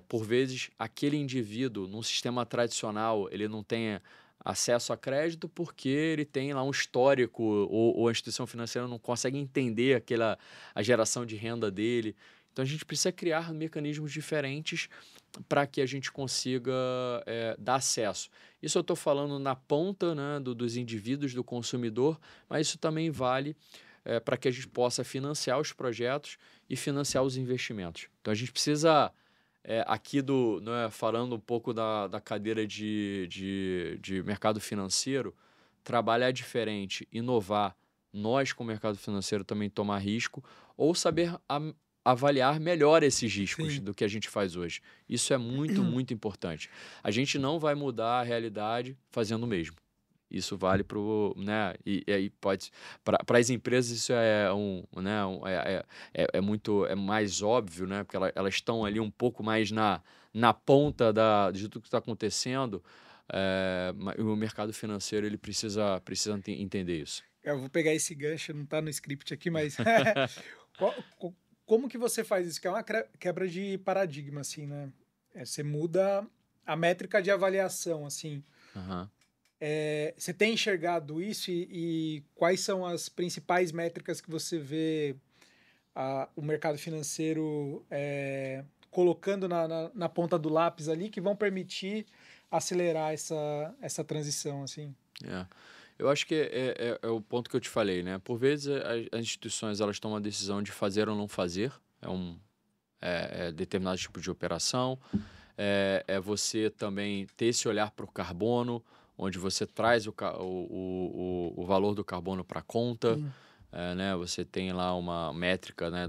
por vezes, aquele indivíduo, num sistema tradicional, ele não tem acesso a crédito porque ele tem lá um histórico ou a instituição financeira não consegue entender a geração de renda dele. Então, a gente precisa criar mecanismos diferentes para que a gente consiga dar acesso. Isso eu estou falando na ponta, né, dos indivíduos, do consumidor, mas isso também vale para que a gente possa financiar os projetos e financiar os investimentos. Então a gente precisa aqui né, falando um pouco da cadeira de mercado financeiro, trabalhar diferente, inovar, nós com o mercado financeiro também tomar risco, ou saber avaliar melhor esses riscos Sim. do que a gente faz hoje. Isso é muito, muito importante. A gente não vai mudar a realidade fazendo o mesmo. Isso vale para né, e aí pode para as empresas isso é muito mais óbvio, né, porque elas estão ali um pouco mais na ponta de tudo que está acontecendo. O mercado financeiro ele precisa entender isso. Eu vou pegar esse gancho, não está no script aqui, mas como que você faz isso? Que é uma quebra de paradigma, assim, né? Você muda a métrica de avaliação, assim. Aham. Você tem enxergado isso e quais são as principais métricas que você vê o mercado financeiro colocando na ponta do lápis ali que vão permitir acelerar essa transição, assim? É. Eu acho que é o ponto que eu te falei, né? Por vezes as instituições elas tomam a decisão de fazer ou não fazer, é determinado tipo de operação, é você também ter esse olhar para o carbono, onde você traz o valor do carbono para a conta, Sim. né? Você tem lá uma métrica, né,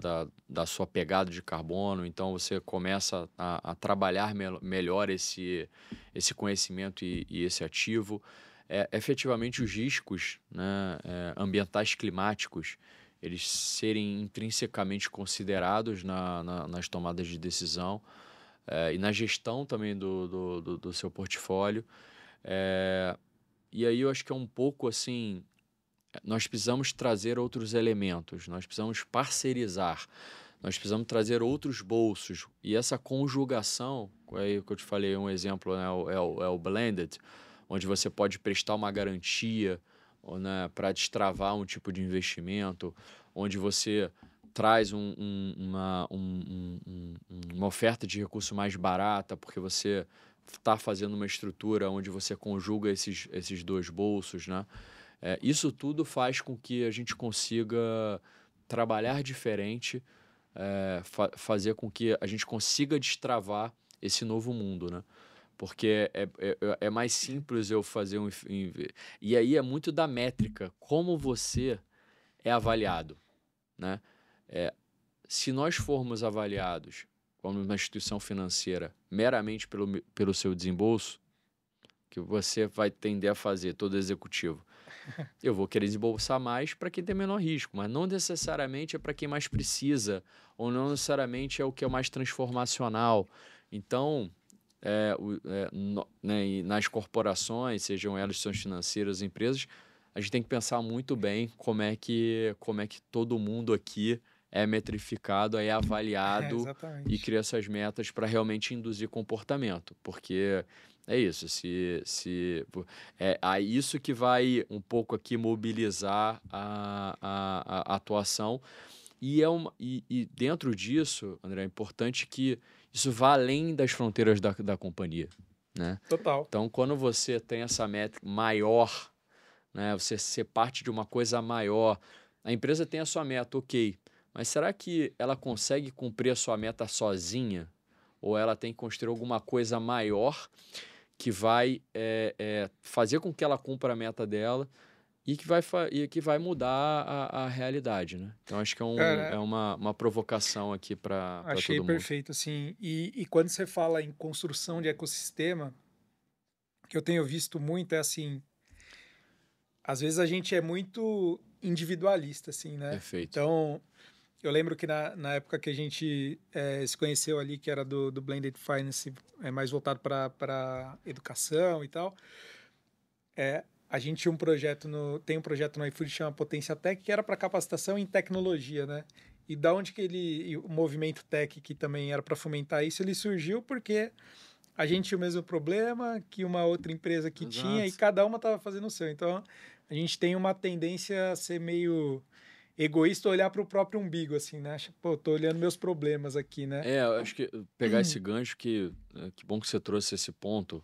da sua pegada de carbono, então você começa a trabalhar melhor esse conhecimento e esse ativo. Efetivamente, os riscos, né, ambientais climáticos, eles serem intrinsecamente considerados nas tomadas de decisão e na gestão também do seu portfólio. E aí eu acho que é um pouco assim, nós precisamos trazer outros elementos, nós precisamos parcerizar, nós precisamos trazer outros bolsos. E essa conjugação, aí que eu te falei, um exemplo, né, é o blended, onde você pode prestar uma garantia, né, para destravar um tipo de investimento, onde você traz uma oferta de recurso mais barata, porque você está fazendo uma estrutura onde você conjuga esses dois bolsos, né? Isso tudo faz com que a gente consiga trabalhar diferente, fazer com que a gente consiga destravar esse novo mundo, né? Porque é mais simples eu fazer E aí é muito da métrica, como você é avaliado, né? Se nós formos avaliados como uma instituição financeira meramente pelo seu desembolso, que você vai tender a fazer, todo executivo, eu vou querer desembolsar mais para quem tem menor risco, mas não necessariamente é para quem mais precisa, ou não necessariamente é o que é mais transformacional. Então, né, e nas corporações, sejam elas instituições financeiras, empresas, a gente tem que pensar muito bem como é que todo mundo aqui é metrificado, é avaliado e Exatamente. cria essas metas para realmente induzir comportamento, porque é isso, é isso que vai um pouco aqui mobilizar a atuação e dentro disso, André, é importante que isso vá além das fronteiras da companhia, né? Total. Então, quando você tem essa métrica maior, né, você ser parte de uma coisa maior, a empresa tem a sua meta, ok, mas será que ela consegue cumprir a sua meta sozinha? Ou ela tem que construir alguma coisa maior que vai fazer com que ela cumpra a meta dela e que vai mudar a realidade, né? Então, acho que é Cara, uma provocação aqui para achei todo mundo. perfeito, assim. E quando você fala em construção de ecossistema, o que eu tenho visto muito é assim, às vezes a gente é muito individualista, assim, né? Perfeito. Então, eu lembro que na época que a gente se conheceu ali, que era do Blended Finance, mais voltado para educação e tal, a gente tinha um projeto tem um projeto no iFood que chama Potência Tech, que era para capacitação em tecnologia, né? E da onde que o movimento tech, que também era para fomentar isso, ele surgiu porque a gente tinha o mesmo problema que uma outra empresa que tinha e Exato. cada uma estava fazendo o seu. Então, a gente tem uma tendência a ser meio egoísta, olhar para o próprio umbigo, assim, né? Pô, tô olhando meus problemas aqui, né? Eu acho que pegar esse gancho que bom que você trouxe esse ponto,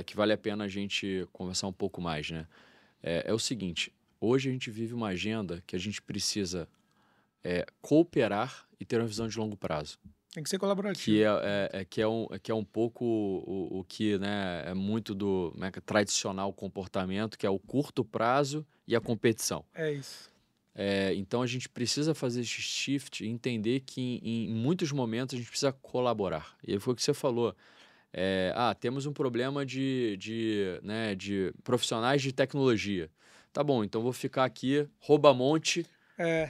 que vale a pena a gente conversar um pouco mais, né? É o seguinte, hoje a gente vive uma agenda que a gente precisa cooperar e ter uma visão de longo prazo. Tem que ser colaborativo. Que é um pouco o que, né, é muito do, né, tradicional comportamento, que é o curto prazo e a competição. É isso. Então a gente precisa fazer esse shift e entender que em muitos momentos a gente precisa colaborar. E foi o que você falou. Temos um problema né, de profissionais de tecnologia. Tá bom, então vou ficar aqui, rouba-monte, É,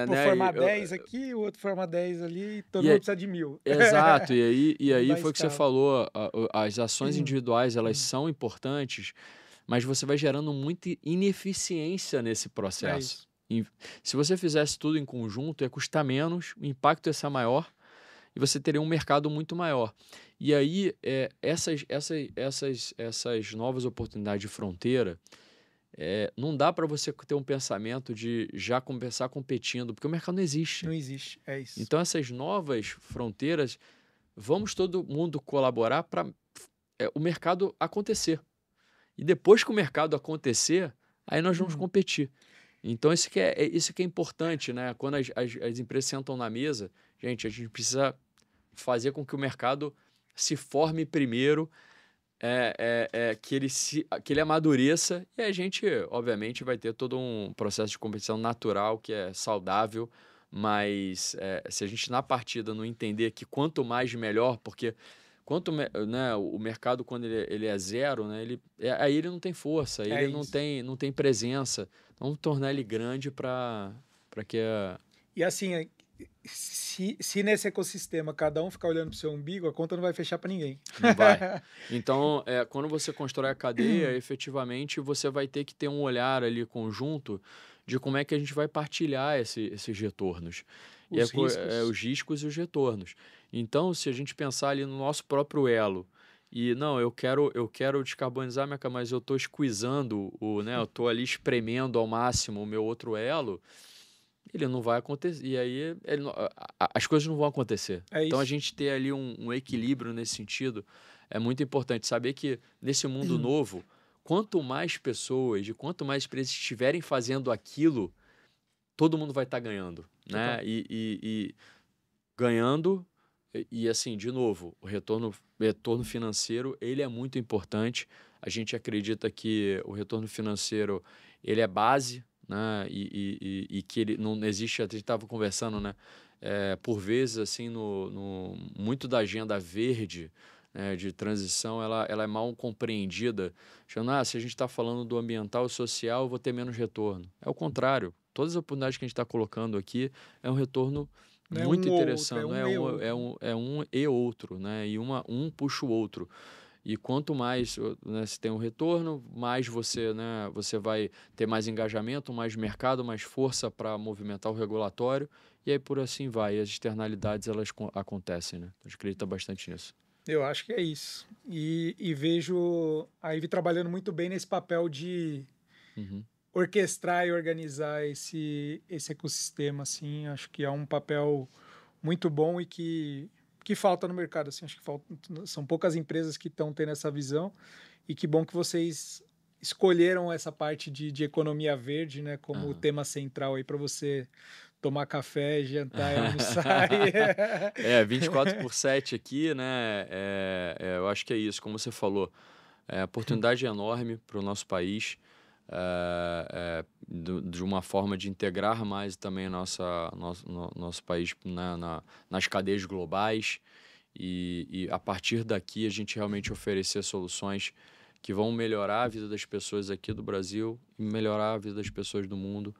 vou né? formar 10 aqui, o outro forma 10 ali, e todo E mundo é- precisa de 1000. Exato, e Não aí dá foi o que você escala. falou, as ações individuais, elas são importantes, mas você vai gerando muita ineficiência nesse É processo. isso. Se você fizesse tudo em conjunto, ia custar menos, o impacto ia ser maior e você teria um mercado muito maior. E aí, essas novas oportunidades de fronteira, não dá para você ter um pensamento de já começar competindo, porque o mercado não existe. Não existe, é isso. Então, essas novas fronteiras, vamos todo mundo colaborar para o mercado acontecer. E depois que o mercado acontecer, aí nós vamos competir. Então, isso que é importante, né? Quando as empresas sentam na mesa, gente, a gente precisa fazer com que o mercado se forme primeiro, que ele amadureça, e a gente, obviamente, vai ter todo um processo de competição natural, que é saudável, mas se a gente na partida não entender que quanto mais melhor, porque né, o mercado, quando ele é zero, né, aí ele não tem força, É ele isso. não tem presença. Vamos tornar ele grande para que E assim, se nesse ecossistema cada um ficar olhando pro seu umbigo, a conta não vai fechar para ninguém. não vai. Então, quando você constrói a cadeia, efetivamente você vai ter que ter um olhar ali conjunto de como é que a gente vai partilhar esses retornos. Os riscos. Os riscos e os retornos. Então, se a gente pensar ali no nosso próprio elo, e não, eu quero descarbonizar minha cama, mas eu estou squeezando, né, eu estou ali espremendo ao máximo o meu outro elo, ele não vai acontecer. E aí as coisas não vão acontecer. É Então a isso. gente ter ali um equilíbrio nesse sentido é muito importante. Saber que nesse mundo novo, quanto mais pessoas, de quanto mais empresas estiverem fazendo aquilo, todo mundo vai estar ganhando, né? Total. E ganhando, assim, de novo, o retorno financeiro, ele é muito importante. A gente acredita que o retorno financeiro, ele é base, né? E que ele não existe, a gente estava conversando, né? Por vezes, assim, muito da agenda verde, né, de transição, ela é mal compreendida. Achando, se a gente está falando do ambiental e social, eu vou ter menos retorno. É o contrário. Todas as oportunidades que a gente está colocando aqui é um retorno Não é muito um ou outro, é interessante, não um e outro. é um e outro, né? E um puxa o outro. E quanto mais, né, você tem um retorno, mais você, né, você vai ter mais engajamento, mais mercado, mais força para movimentar o regulatório, e aí por assim vai. E as externalidades, elas acontecem, né? A gente acredita bastante nisso. Eu acho que é isso. E vejo a Ivy trabalhando muito bem nesse papel de Uhum. orquestrar e organizar esse ecossistema, assim. Acho que é um papel muito bom e que falta no mercado, assim. Acho que são poucas empresas que estão tendo essa visão e que bom que vocês escolheram essa parte de economia verde, né, como Aham. tema central aí para você tomar café, jantar e almoçar. 24/7 aqui, né? Eu acho que é isso, como você falou. A oportunidade é enorme para o nosso país, de uma forma de integrar mais também nosso país nas cadeias globais e a partir daqui a gente realmente oferecer soluções que vão melhorar a vida das pessoas aqui do Brasil e melhorar a vida das pessoas do mundo.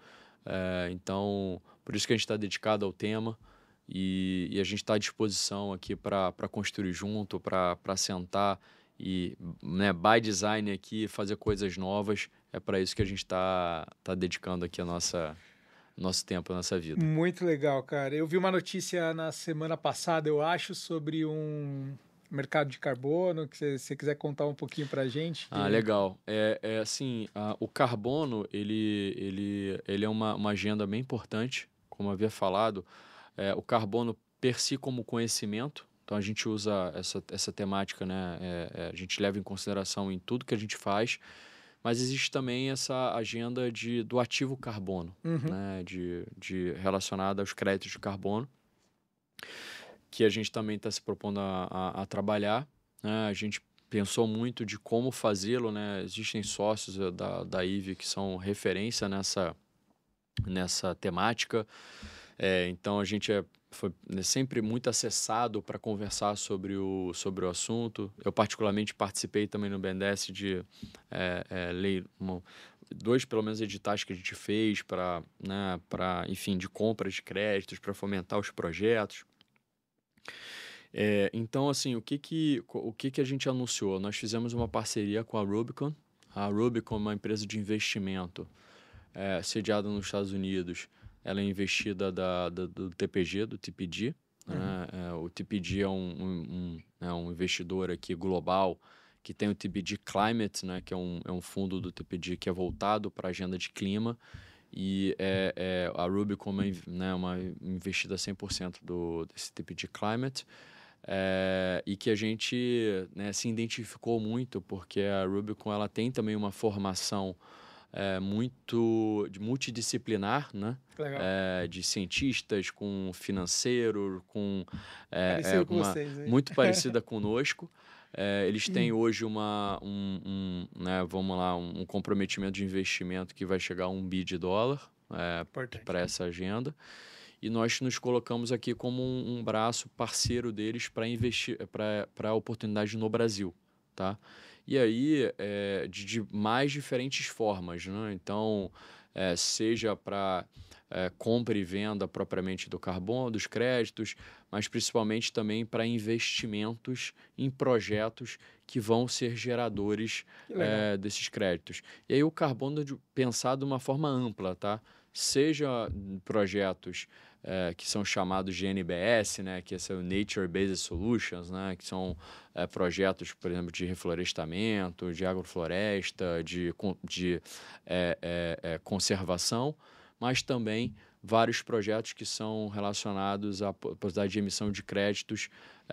Então, por isso que a gente está dedicado ao tema e a gente está à disposição aqui para construir junto, para sentar e, né, by design aqui, fazer coisas novas. É para isso que a gente está dedicando aqui nosso tempo, a nossa vida. Muito legal, cara. Eu vi uma notícia na semana passada, eu acho, sobre um mercado de carbono, que se você quiser contar um pouquinho pra gente. Legal. Assim, o carbono, ele é uma agenda bem importante, como eu havia falado. O carbono per si como conhecimento, então a gente usa essa temática, né? A gente leva em consideração em tudo que a gente faz, mas existe também essa agenda do ativo carbono, Uhum. né? Relacionada aos créditos de carbono. que a gente também está se propondo a trabalhar, né? A gente pensou muito de como fazê-lo, né? Existem sócios da IVE que são referência nessa temática. Então a gente foi sempre muito acessado para conversar sobre o assunto. Eu particularmente participei também no BNDES de dois, pelo menos, editais que a gente fez para, né, enfim, de compras de créditos, para fomentar os projetos. Então, assim, o que a gente anunciou? Nós fizemos uma parceria com a Rubicon. A Rubicon é uma empresa de investimento sediada nos Estados Unidos. Ela é investida do TPG, do TPG. Né? O TPG é um investidor aqui global que tem o TPG Climate, né? Que é um fundo do TPG que é voltado para a agenda de clima. E a Rubicon é uma investida 100% desse TPG Climate. E que a gente, né, se identificou muito, porque a Rubicon ela tem também uma formação muito multidisciplinar, né? Legal. De cientistas, com financeiro, Parecido com vocês aí. muito parecida conosco. Eles têm hoje né, vamos lá, um comprometimento de investimento que vai chegar a $1 bilhão para essa agenda. E nós nos colocamos aqui como um braço parceiro deles para investir, para a oportunidade no Brasil, tá? E aí, de mais diferentes formas, né? Então, seja para compra e venda propriamente do carbono, dos créditos, mas principalmente também para investimentos em projetos que vão ser geradores desses créditos. E aí o carbono pensado de uma forma ampla, tá? Seja projetos que são chamados de NBS, né, que são Nature Based Solutions, né, que são projetos, por exemplo, de reflorestamento, de agrofloresta, de conservação, mas também vários projetos que são relacionados à possibilidade de emissão de créditos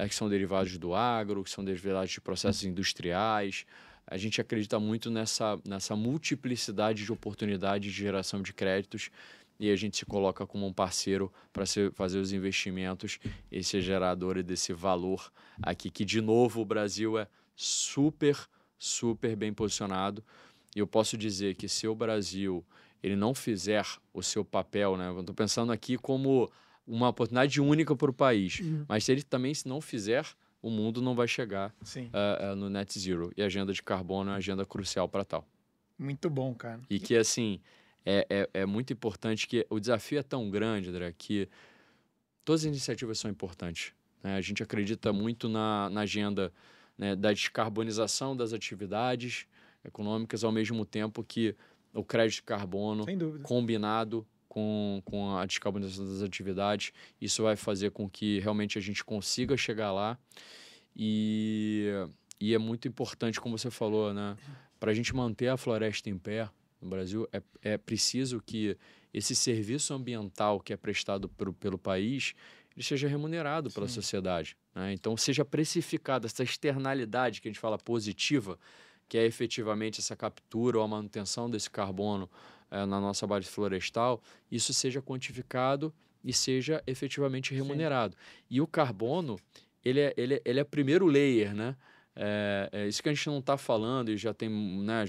que são derivados do agro, que são derivados de processos industriais. A gente acredita muito nessa multiplicidade de oportunidades de geração de créditos e a gente se coloca como um parceiro para fazer os investimentos e ser gerador desse valor aqui, que, de novo, o Brasil é super, super bem posicionado. E eu posso dizer que se o Brasil ele não fizer o seu papel, né? Eu estou pensando aqui como uma oportunidade única para o país, mas se ele também se não fizer, o mundo não vai chegar no Net Zero. E a agenda de carbono é uma agenda crucial para tal. Muito bom, cara. E que, assim, é muito importante, que o desafio é tão grande, André, que todas as iniciativas são importantes, né? A gente acredita muito na agenda, né, da descarbonização das atividades econômicas, ao mesmo tempo que o crédito de carbono, combinado com a descarbonização das atividades, isso vai fazer com que realmente a gente consiga chegar lá. E é muito importante, como você falou, né? Para a gente manter a floresta em pé no Brasil, é preciso que esse serviço ambiental que é prestado pelo país ele seja remunerado pela sociedade, né? Então, seja precificada essa externalidade que a gente fala positiva, que é efetivamente essa captura ou a manutenção desse carbono na nossa base florestal, isso seja quantificado e seja efetivamente remunerado. E o carbono, ele é o primeiro layer, né? Isso que a gente não está falando, e já tem, né,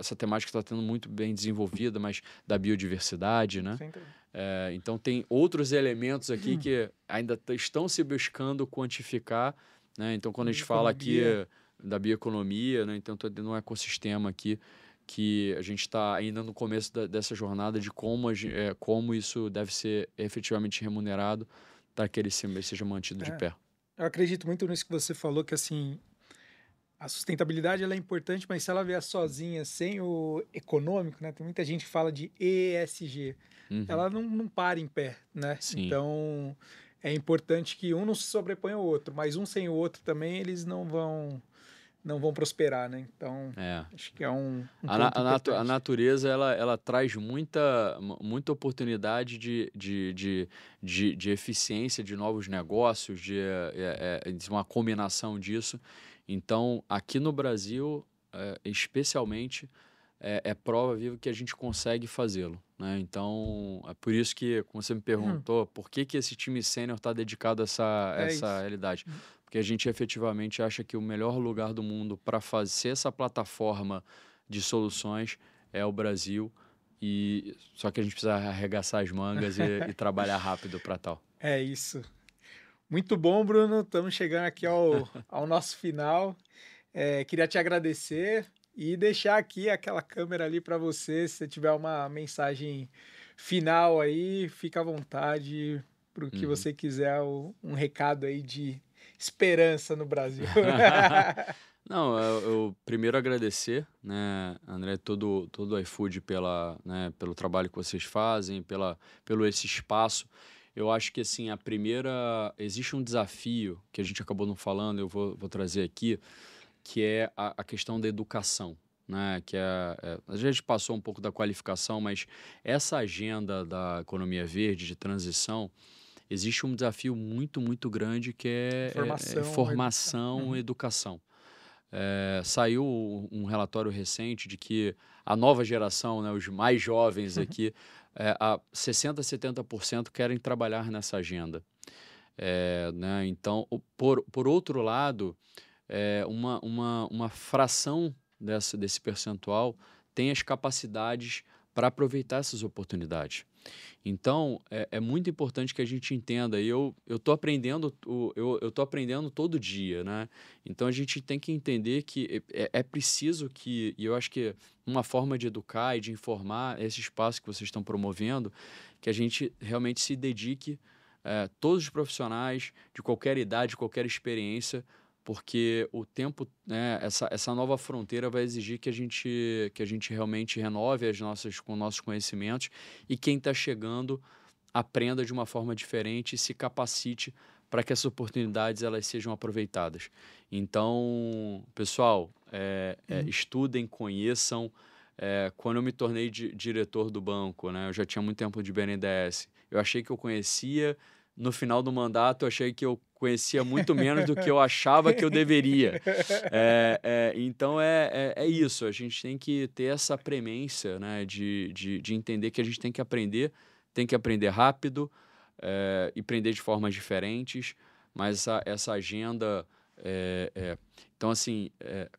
essa temática está sendo muito bem desenvolvida, mas da biodiversidade, né? Então, tem outros elementos aqui que ainda estão se buscando quantificar, né? Então, quando a gente fala aqui da bioeconomia, né? Então, estou dentro de um ecossistema aqui que a gente está ainda no começo dessa jornada de como isso deve ser efetivamente remunerado para que ele seja mantido de pé. Eu acredito muito nisso que você falou, que assim, a sustentabilidade ela é importante, mas se ela vier sozinha, sem o econômico, né? Tem muita gente que fala de ESG, ela não para em pé, né? Sim. Então, é importante que um não se sobreponha ao outro, mas um sem o outro também, eles não vão prosperar, né? Então, acho que é um ponto importante. A natureza, ela traz muita oportunidade de eficiência, de novos negócios, de uma combinação disso. Então, aqui no Brasil, especialmente, é prova viva que a gente consegue fazê-lo, né? Então, é por isso que, como você me perguntou, por que que esse time sênior está dedicado a É essa isso. realidade? Porque a gente efetivamente acha que o melhor lugar do mundo para fazer essa plataforma de soluções é o Brasil, e só que a gente precisa arregaçar as mangas e trabalhar rápido para tal. É isso. Muito bom, Bruno. Estamos chegando aqui ao nosso final. Queria te agradecer e deixar aqui aquela câmera ali para você. Se você tiver uma mensagem final aí, fica à vontade para o que Uhum. você quiser, um recado aí de esperança no Brasil. Não, eu primeiro agradecer, né, André, todo o iFood pelo trabalho que vocês fazem, pelo esse espaço. Eu acho que, assim, existe um desafio que a gente acabou não falando, eu vou trazer aqui, que é a questão da educação, né, a gente passou um pouco da qualificação, mas essa agenda da economia verde, de transição, existe um desafio muito, muito grande que é Formação, educação. formação e Uhum. educação. Saiu um relatório recente de que a nova geração, né, os mais jovens aqui, 60% a 70% querem trabalhar nessa agenda. Né, então, por outro lado, uma fração desse percentual tem as capacidades para aproveitar essas oportunidades. Então, é muito importante que a gente entenda, e eu estou aprendendo, eu tô aprendendo todo dia, né? Então, a gente tem que entender que é preciso e eu acho que uma forma de educar e de informar esse espaço que vocês estão promovendo, que a gente realmente se dedique, todos os profissionais, de qualquer idade, qualquer experiência, porque o tempo, né, essa nova fronteira vai exigir que a gente realmente renove com nossos conhecimentos, e quem está chegando aprenda de uma forma diferente e se capacite para que essas oportunidades elas sejam aproveitadas. Então, pessoal, Sim. estudem, conheçam. Quando eu me tornei diretor do banco, né, eu já tinha muito tempo de BNDES. Eu achei que eu conhecia, no final do mandato, eu achei que eu conhecia muito menos do que eu achava que eu deveria. Então é isso, a gente tem que ter essa premência, né, de entender que a gente tem que aprender rápido, e aprender de formas diferentes, mas essa agenda. é, é, então, assim,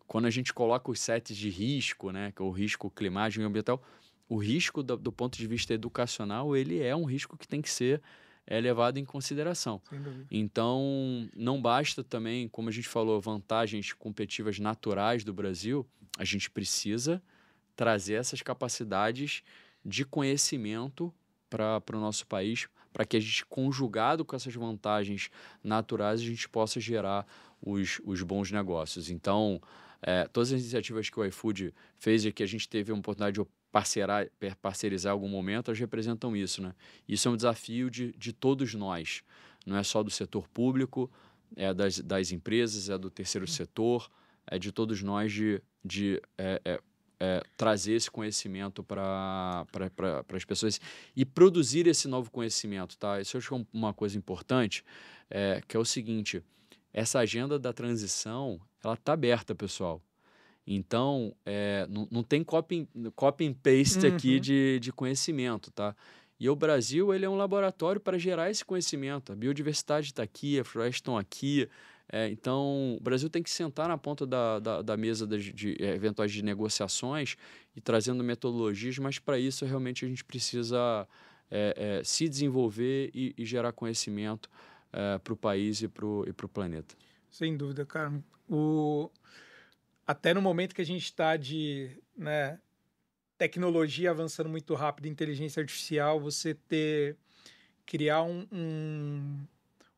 quando a gente coloca os sets de risco, né, que é o risco climático e ambiental, o risco do ponto de vista educacional, ele é um risco que tem que ser levado em consideração. Sem dúvida. Então, não basta também, como a gente falou, vantagens competitivas naturais do Brasil, a gente precisa trazer essas capacidades de conhecimento para o nosso país, para que a gente, conjugado com essas vantagens naturais, a gente possa gerar os bons negócios. Então, todas as iniciativas que o iFood fez e que a gente teve a oportunidade de parcerizar em algum momento, elas representam isso, né? Isso é um desafio de todos nós, não é só do setor público, é das empresas, é do terceiro setor, é de todos nós de trazer esse conhecimento para as pessoas e produzir esse novo conhecimento, tá? Isso eu acho que é uma coisa importante, que é o seguinte: essa agenda da transição, ela está aberta, pessoal. Então, não tem copy and paste aqui Uhum. de conhecimento, tá? E o Brasil, ele é um laboratório para gerar esse conhecimento. A biodiversidade está aqui, as florestas estão aqui. Então, o Brasil tem que sentar na ponta da mesa de eventuais de negociações e trazendo metodologias, mas para isso realmente a gente precisa se desenvolver e gerar conhecimento para o país e para o planeta. Sem dúvida, cara. Até no momento que a gente está né, tecnologia avançando muito rápido, inteligência artificial, criar um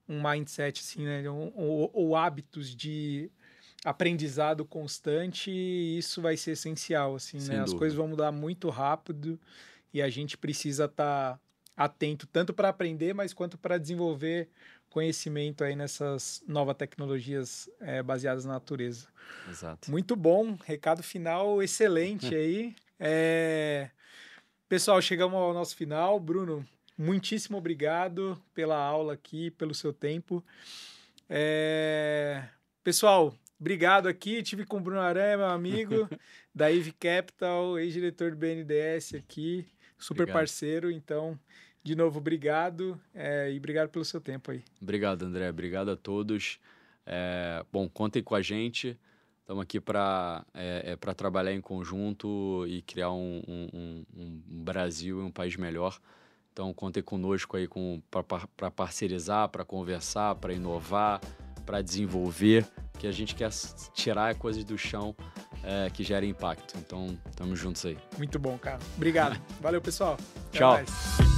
mindset, assim, né, ou hábitos de aprendizado constante, isso vai ser essencial, assim, né? Sem As coisas dúvida. vão mudar muito rápido e a gente precisa estar atento tanto para aprender, mas quanto para desenvolver conhecimento aí nessas novas tecnologias baseadas na natureza. Exato. Muito bom, recado final excelente aí. Pessoal, chegamos ao nosso final. Bruno, muitíssimo obrigado pela aula aqui, pelo seu tempo. Pessoal, obrigado aqui. Tive com o Bruno Aranha, meu amigo, da Eve Capital, ex-diretor do BNDES aqui, super Obrigado. parceiro. Então, de novo, obrigado e obrigado pelo seu tempo aí. Obrigado, André. Obrigado a todos. Bom, contem com a gente. Estamos aqui para trabalhar em conjunto e criar um Brasil e um país melhor. Então, contem conosco aí para parcerizar, para conversar, para inovar, para desenvolver, que a gente quer tirar coisas do chão que gerem impacto. Então, estamos juntos aí. Muito bom, cara. Obrigado. Valeu, pessoal. Até Tchau. mais.